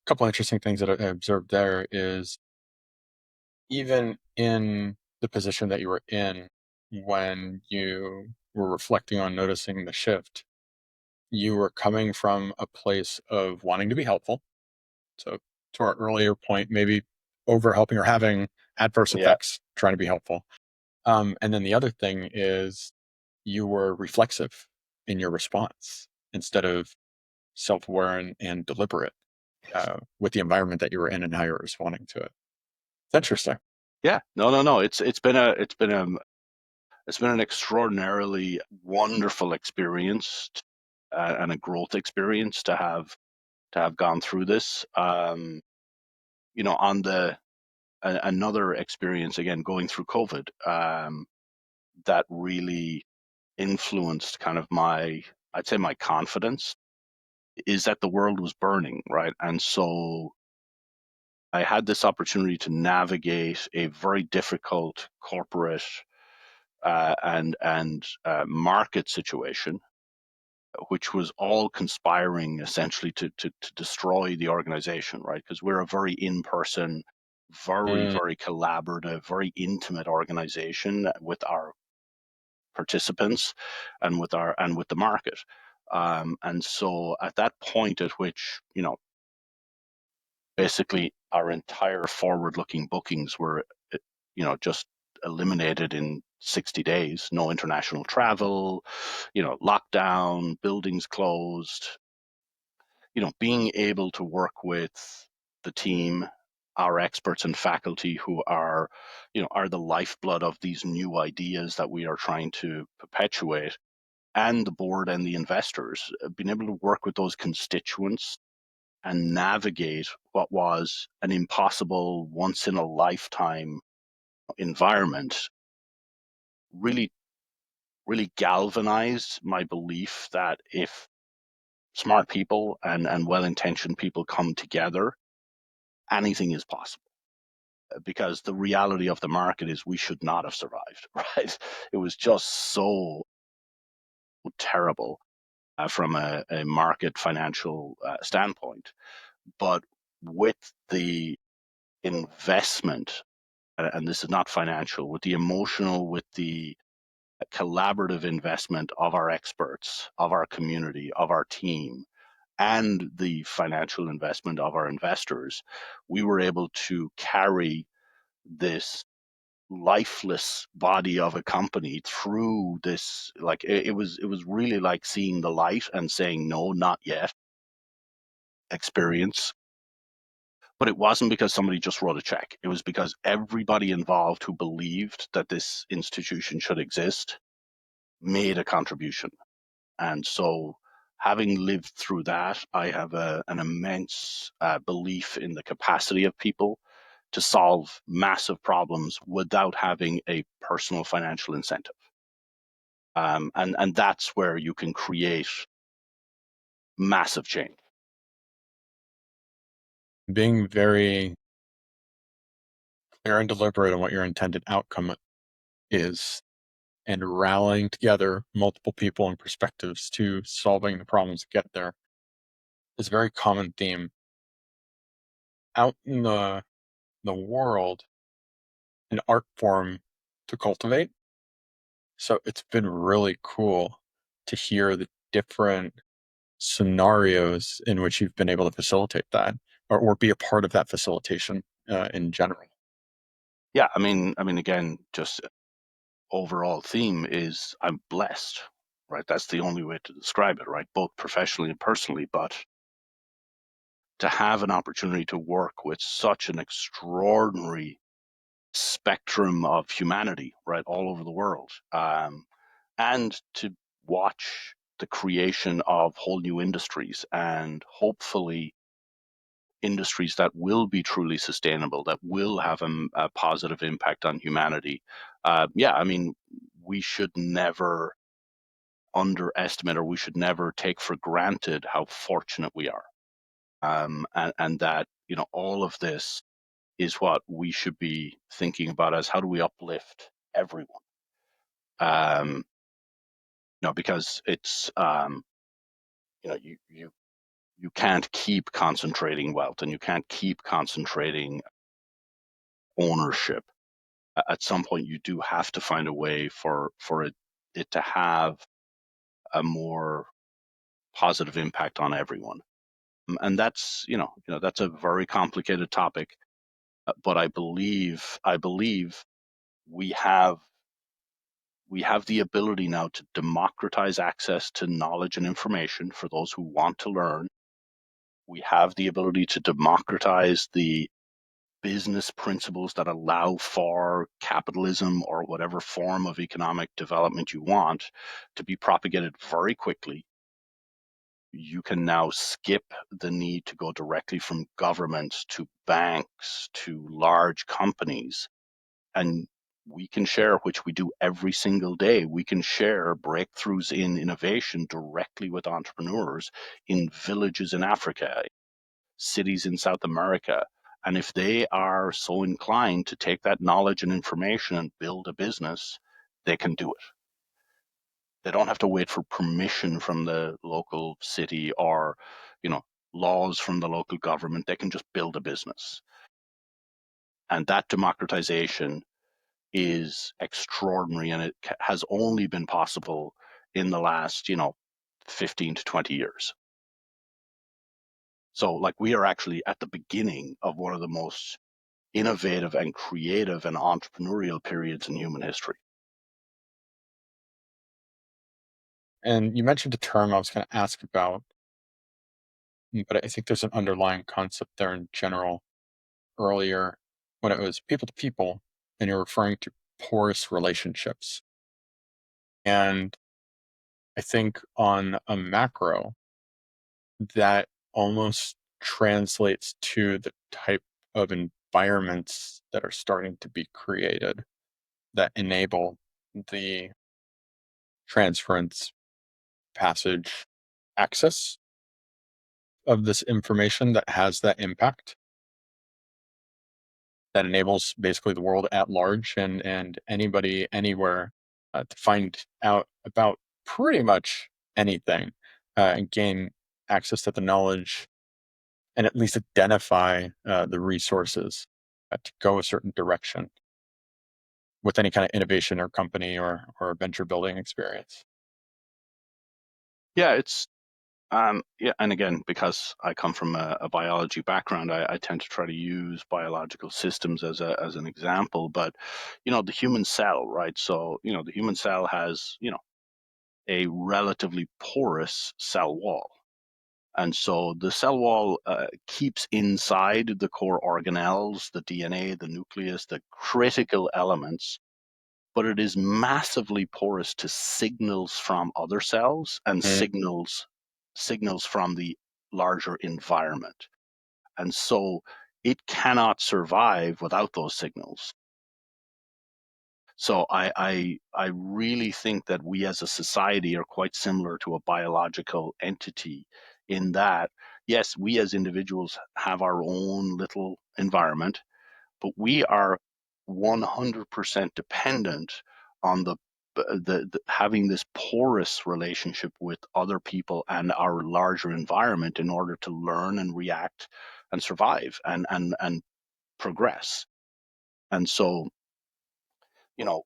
Speaker 1: couple interesting things that I observed there is even in the position that you were in when you were reflecting on noticing the shift, you were coming from a place of wanting to be helpful. So, to our earlier point, maybe over helping or having adverse
Speaker 2: Yeah.
Speaker 1: effects, trying to be helpful. And then the other thing is you were reflexive in your response instead of self aware and deliberate with the environment that you were in and how you were responding to it. It's interesting.
Speaker 2: Yeah. No, no, no. It's been an extraordinarily wonderful experience, and a growth experience to have gone through this. On another experience again going through COVID, that really influenced kind of I'd say my confidence is that the world was burning, right? And so I had this opportunity to navigate a very difficult corporate and market situation, which was all conspiring essentially to destroy the organization, right? Because we're a very in-person, very,
Speaker 1: Mm,
Speaker 2: very collaborative, very intimate organization with our participants and with the market. And so at that point at which, basically our entire forward-looking bookings were, just eliminated in 60 days, no international travel, lockdown, buildings closed, being able to work with the team, our experts and faculty who are the lifeblood of these new ideas that we are trying to perpetuate, and the board and the investors, being able to work with those constituents and navigate what was an impossible, once in a lifetime environment really, really galvanized my belief that if smart people and well intentioned people come together, anything is possible. Because the reality of the market is we should not have survived, right? It was just so terrible from a market financial standpoint. But with the investment, and this is not financial, with the emotional, with the collaborative investment of our experts, of our community, of our team, and the financial investment of our investors, we were able to carry this lifeless body of a company through this. Like it was really like seeing the light and saying no, not yet experience. But it wasn't because somebody just wrote a check. It was because everybody involved who believed that this institution should exist made a contribution. And so, having lived through that, I have an immense belief in the capacity of people to solve massive problems without having a personal financial incentive. And that's where you can create massive change.
Speaker 1: Being very clear and deliberate on what your intended outcome is and rallying together multiple people and perspectives to solving the problems to get there is a very common theme out in the world, an art form to cultivate. So it's been really cool to hear the different scenarios in which you've been able to facilitate that, or be a part of that facilitation in general.
Speaker 2: Yeah, I mean, again, just overall theme is I'm blessed, right? That's the only way to describe it, right? Both professionally and personally, but to have an opportunity to work with such an extraordinary spectrum of humanity, right, all over the world, and to watch the creation of whole new industries and hopefully industries that will be truly sustainable, that will have a positive impact on humanity. Yeah, I mean, we should never underestimate or we should never take for granted how fortunate we are. And that, all of this is what we should be thinking about as how do we uplift everyone? Um, because it's, you can't keep concentrating wealth and you can't keep concentrating ownership. At some point, you do have to find a way for it to have a more positive impact on everyone. And that's that's a very complicated topic, but I believe we have we have the ability now to democratize access to knowledge and information for those who want to learn. We have the ability to democratize the business principles that allow for capitalism or whatever form of economic development you want to be propagated very quickly. You can now skip the need to go directly from governments to banks to large companies. And we can share, which we do every single day, we can share breakthroughs in innovation directly with entrepreneurs in villages in Africa, cities in South America. And if they are so inclined to take that knowledge and information and build a business, they can do it. They don't have to wait for permission from the local city or, you know, laws from the local government. They can just build a business. And that democratization is extraordinary, and it has only been possible in the last, 15 to 20 years. So, like, we are actually at the beginning of one of the most innovative and creative and entrepreneurial periods in human history.
Speaker 1: And you mentioned a term I was going to ask about, but I think there's an underlying concept there in general earlier when it was people to people, and you're referring to porous relationships. And I think on a macro, that almost translates to the type of environments that are starting to be created that enable the transference, passage, access of this information that has that impact, that enables basically the world at large and anybody anywhere to find out about pretty much anything and gain access to the knowledge and at least identify the resources to go a certain direction with any kind of innovation or company or venture building experience.
Speaker 2: Yeah, it's yeah, and again, because I come from a biology background, I tend to try to use biological systems as an example. But the human cell, right? So the human cell has a relatively porous cell wall. And so the cell wall keeps inside the core organelles, the DNA, the nucleus, the critical elements, but it is massively porous to signals from other cells and
Speaker 1: Mm.
Speaker 2: signals from the larger environment. And so it cannot survive without those signals. So I really think that we as a society are quite similar to a biological entity in that, yes, we as individuals have our own little environment, but we are 100% dependent on the having this porous relationship with other people and our larger environment in order to learn and react and survive and progress. And so you know,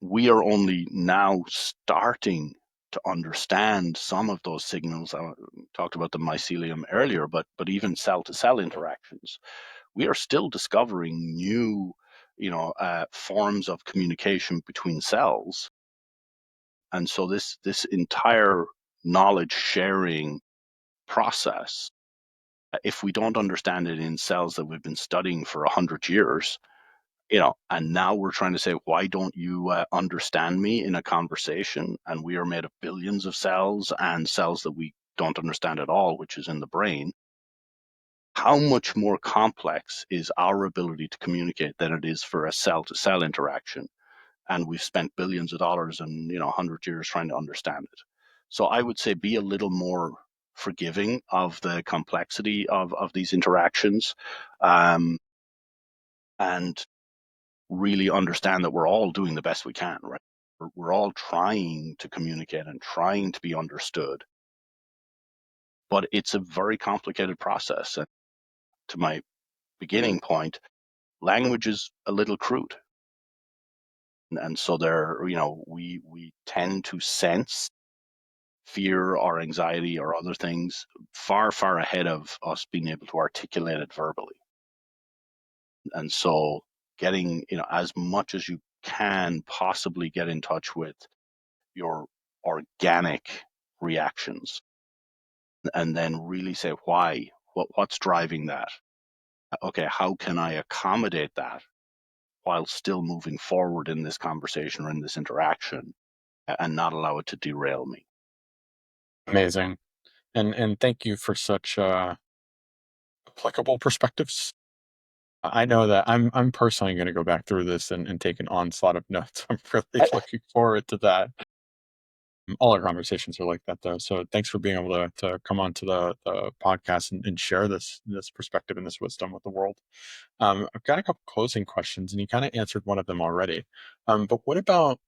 Speaker 2: we are only now starting to understand some of those signals. I talked about the mycelium earlier, but even cell to cell interactions, we are still discovering new, forms of communication between cells. And so this entire knowledge sharing process, if we don't understand it in cells that we've been studying for 100 years, and now we're trying to say, why don't you understand me in a conversation? And we are made of billions of cells and cells that we don't understand at all, which is in the brain. How much more complex is our ability to communicate than it is for a cell to cell interaction? And we've spent billions of dollars and 100 years trying to understand it. So I would say be a little more forgiving of the complexity of these interactions, um, and really understand that we're all doing the best we can, right? We're all trying to communicate and trying to be understood, but it's a very complicated process. And to my beginning point, language is a little crude. And so we tend to sense fear or anxiety or other things far, far ahead of us being able to articulate it verbally. And so getting, as much as you can possibly get in touch with your organic reactions and then really say why, what's driving that. Okay, how can I accommodate that while still moving forward in this conversation or in this interaction and not allow it to derail me.
Speaker 1: Amazing. And thank you for such applicable perspectives. I know that I'm personally going to go back through this and take an onslaught of notes. I'm really looking forward to that. All our conversations are like that, though. So thanks for being able to come on to the podcast and share this perspective and this wisdom with the world. I've got a couple closing questions, and you kind of answered one of them already. But what about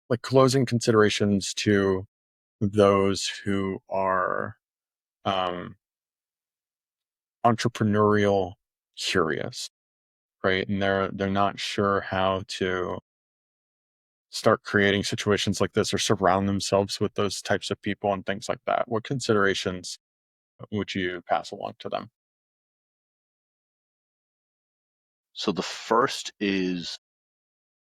Speaker 1: like closing considerations to those who are um, entrepreneurial curious, right? And they're not sure how to start creating situations like this or surround themselves with those types of people and things like that. What considerations would you pass along to them?
Speaker 2: So the first is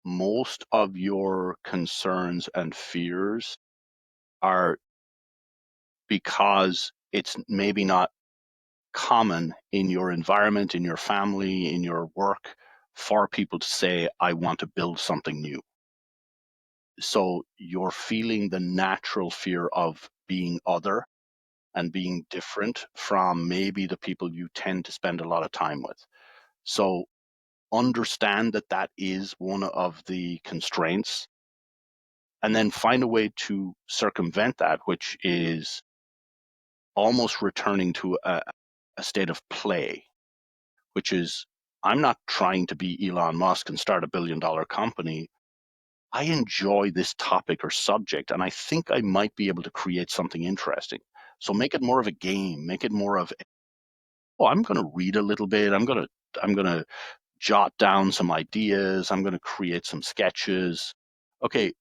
Speaker 2: most of your concerns and fears are because it's maybe not common in your environment, in your family, in your work, for people to say, I want to build something new. So you're feeling the natural fear of being other and being different from maybe the people you tend to spend a lot of time with. So understand that that is one of the constraints, and then find a way to circumvent that, which is almost returning to a state of play, which is, I'm not trying to be Elon Musk and start $1 billion company. I enjoy this topic or subject, and I think I might be able to create something interesting. So make it more of a game. Make it more of, oh, I'm going to read a little bit. I'm going to jot down some ideas. I'm going to create some sketches. Okay,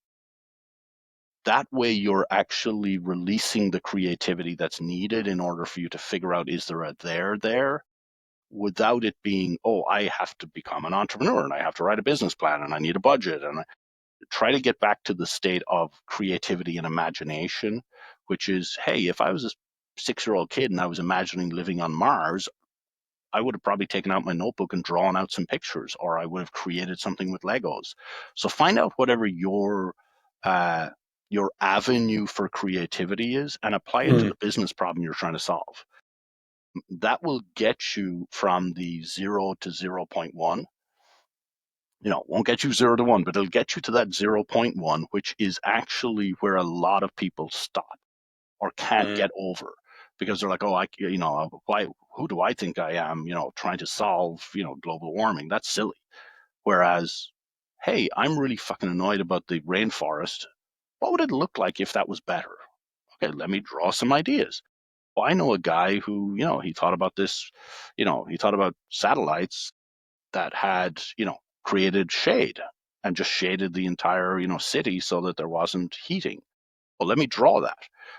Speaker 2: that way you're actually releasing the creativity that's needed in order for you to figure out, is there a there, without it being, oh, I have to become an entrepreneur and I have to write a business plan and I need a budget. And I try to get back to the state of creativity and imagination, which is, hey, if I was a 6-year-old kid and I was imagining living on Mars, I would have probably taken out my notebook and drawn out some pictures, or I would have created something with Legos. So find out whatever uh, your avenue for creativity is, and apply it to
Speaker 1: Mm.
Speaker 2: the business problem you're trying to solve. That will get you from the 0 to 0.1. Won't get you 0 to 1, but it'll get you to that 0.1, which is actually where a lot of people stop or can't
Speaker 1: Mm.
Speaker 2: get over, because they're like, oh, why, who do I think I am, trying to solve, global warming? That's silly. Whereas, hey, I'm really fucking annoyed about the rainforest. What would it look like if that was better? Okay, let me draw some ideas. Well, I know a guy who, he thought about this, he thought about satellites that had, created shade and just shaded the entire, city so that there wasn't heating. Well, let me draw that.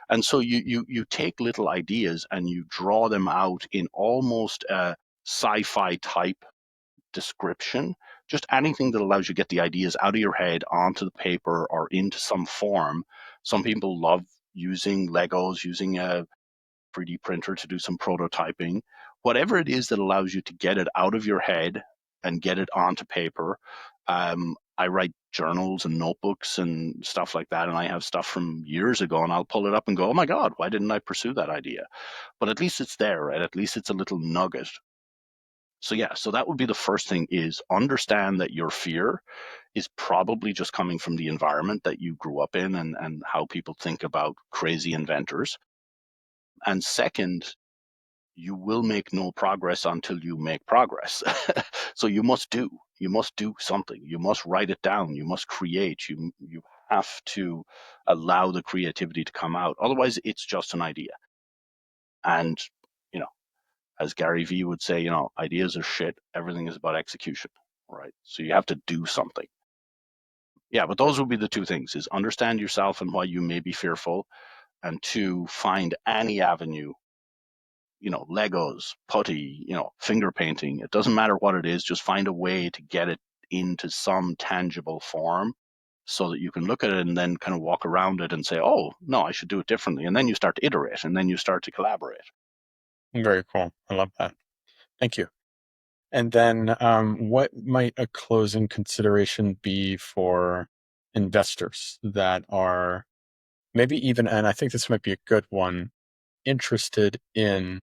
Speaker 2: And so you take little ideas and you draw them out in almost a sci-fi type description, just anything that allows you to get the ideas out of your head onto the paper or into some form. Some people love using Legos, using a 3D printer to do some prototyping, whatever it is that allows you to get it out of your head and get it onto paper. I write journals and notebooks and stuff like that, and I have stuff from years ago, and I'll pull it up and go, oh my God, why didn't I pursue that idea? But at least it's there, right? At least it's a little nugget. So yeah, so that would be the first thing, is understand that your fear is probably just coming from the environment that you grew up in, and how people think about crazy inventors. And second, you will make no progress until you make progress. So you must do something. You must write it down. You must create. You have to allow the creativity to come out. Otherwise, it's just an idea. And you know, as Gary Vee would say, ideas are shit. Everything is about execution, right? So you have to do something. Yeah, but those would be the two things: is understand yourself and why you may be fearful, and two, find any avenue, Legos, putty, finger painting. It doesn't matter what it is, just find a way to get it into some tangible form so that you can look at it and then kind of walk around it and say, oh, no, I should do it differently. And then you start to iterate and then you start to collaborate.
Speaker 1: Very cool. I love that. Thank you. And then, what might a closing consideration be for investors that are maybe even, and I think this might be a good one, interested in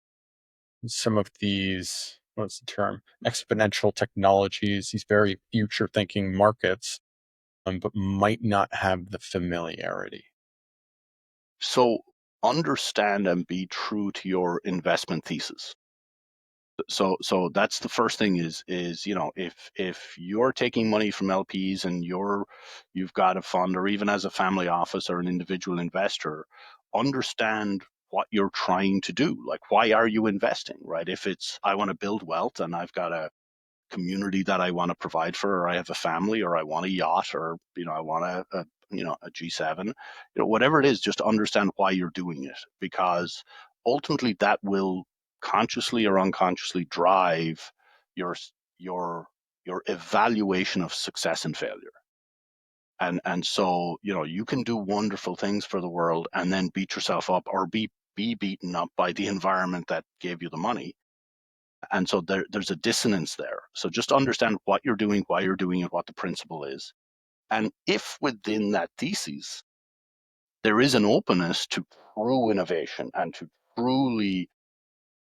Speaker 1: some of these, what's the term, exponential technologies, these very future thinking markets, but might not have the familiarity?
Speaker 2: So understand and be true to your investment thesis. So that's the first thing, is if you're taking money from LPs and you've got a fund, or even as a family office or an individual investor, understand what you're trying to do. Like, why are you investing, right? If it's, I want to build wealth and I've got a community that I want to provide for, or I have a family, or I want a yacht, or I want a G7, whatever it is, just understand why you're doing it, because ultimately that will consciously or unconsciously drive your your your evaluation of success and failure. And so, you can do wonderful things for the world and then beat yourself up, or be beaten up by the environment that gave you the money. And so there's a dissonance there. So just understand what you're doing, why you're doing it, what the principle is. And if within that thesis there is an openness to true innovation and to truly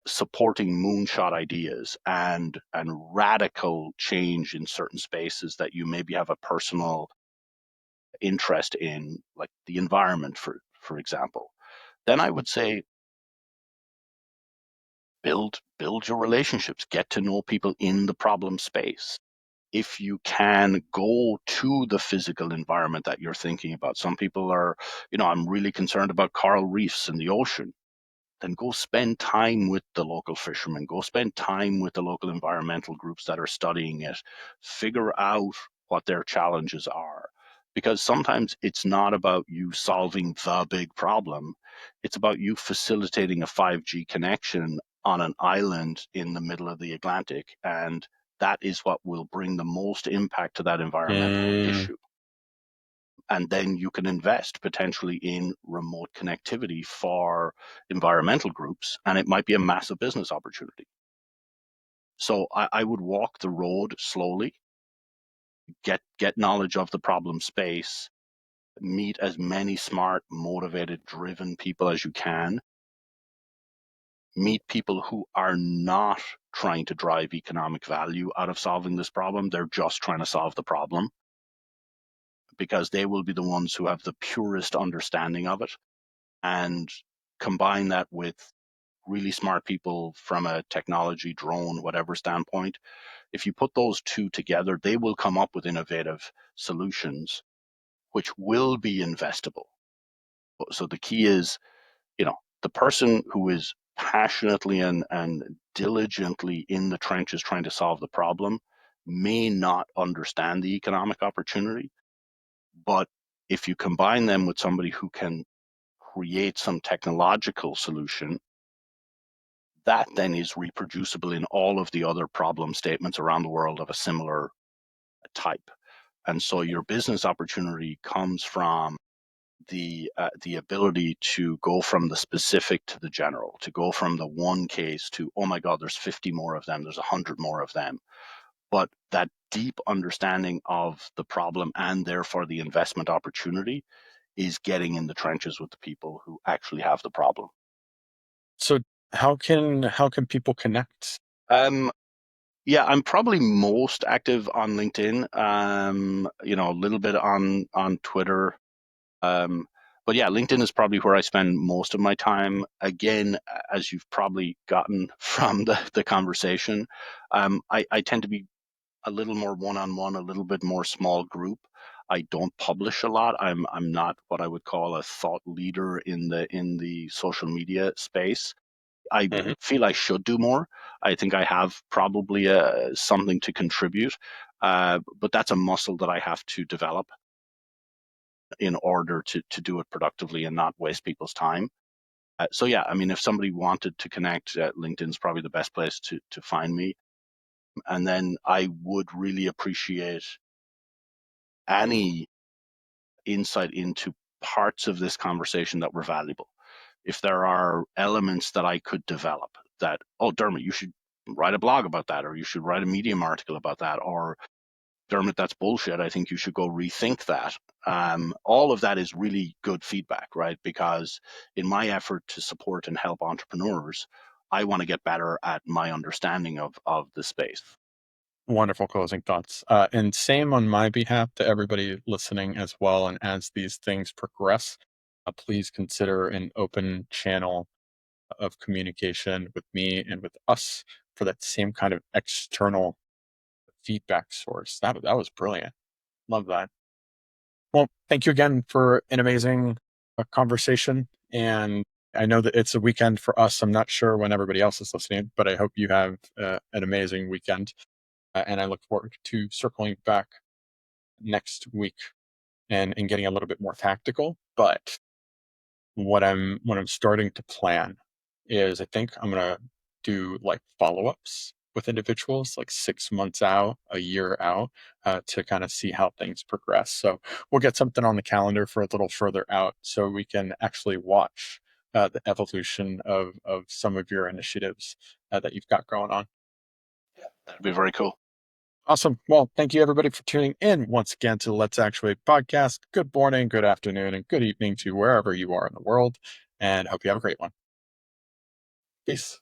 Speaker 2: supporting moonshot ideas and radical change in certain spaces that you maybe have a personal interest in, like the environment, for example, then I would say build your relationships, get to know people in the problem space. If you can go to the physical environment that you're thinking about, some people are, I'm really concerned about coral reefs in the ocean. Then go spend time with the local fishermen, go spend time with the local environmental groups that are studying it, figure out what their challenges are. Because sometimes it's not about you solving the big problem, it's about you facilitating a 5G connection on an island in the middle of the Atlantic. And that is what will bring the most impact to that environmental
Speaker 1: Mm,
Speaker 2: issue. And then you can invest potentially in remote connectivity for environmental groups, and it might be a massive business opportunity. So I would walk the road slowly, get knowledge of the problem space, meet as many smart, motivated, driven people as you can, meet people who are not trying to drive economic value out of solving this problem. They're just trying to solve the problem, because they will be the ones who have the purest understanding of it. And combine that with really smart people from a technology, drone, whatever standpoint. If you put those two together, they will come up with innovative solutions which will be investable. So the key is, the person who is passionately and diligently in the trenches trying to solve the problem may not understand the economic opportunity, but if you combine them with somebody who can create some technological solution, that then is reproducible in all of the other problem statements around the world of a similar type. And so your business opportunity comes from the ability to go from the specific to the general, to go from the one case to, oh my God, there's 50 more of them, there's 100 more of them. But that deep understanding of the problem and therefore the investment opportunity is getting in the trenches with the people who actually have the problem.
Speaker 1: so how can people connect?
Speaker 2: Um, Yeah, I'm probably most active on LinkedIn. A little bit on Twitter. Um, but yeah, LinkedIn is probably where I spend most of my time. Again, as you've probably gotten from the conversation, I tend to be a little more one-on-one, a little bit more small group. I don't publish a lot. I'm not what I would call a thought leader in the social media space. I
Speaker 1: Mhm.
Speaker 2: feel I should do more. I think I have probably something to contribute, but that's a muscle that I have to develop in order to do it productively and not waste people's time. So yeah, I mean, if somebody wanted to connect, LinkedIn's probably the best place to find me. And then I would really appreciate any insight into parts of this conversation that were valuable. If there are elements that I could develop that, oh, Dermot, you should write a blog about that, or you should write a Medium article about that, or Dermot, that's bullshit. I think you should go rethink that. All of that is really good feedback, right? Because in my effort to support and help entrepreneurs, I want to get better at my understanding of the space.
Speaker 1: Wonderful closing thoughts. And same on my behalf to everybody listening as well. And as these things progress, please consider an open channel of communication with me and with us for that same kind of external feedback source. That was brilliant. Love that. Well, thank you again for an amazing conversation. And I know that it's a weekend for us. I'm not sure when everybody else is listening, but I hope you have an amazing weekend. And I look forward to circling back next week and getting a little bit more tactical. But what I'm starting to plan is I think I'm gonna do like follow-ups with individuals like 6 months out, a year out, to kind of see how things progress. So we'll get something on the calendar for a little further out so we can actually watch the evolution of some of your initiatives that you've got going on.
Speaker 2: That'd be very cool.
Speaker 1: Awesome. Well, thank you everybody for tuning in once again to Let's Actuate podcast. Good morning, good afternoon, and good evening to wherever you are in the world. And hope you have a great one. Peace.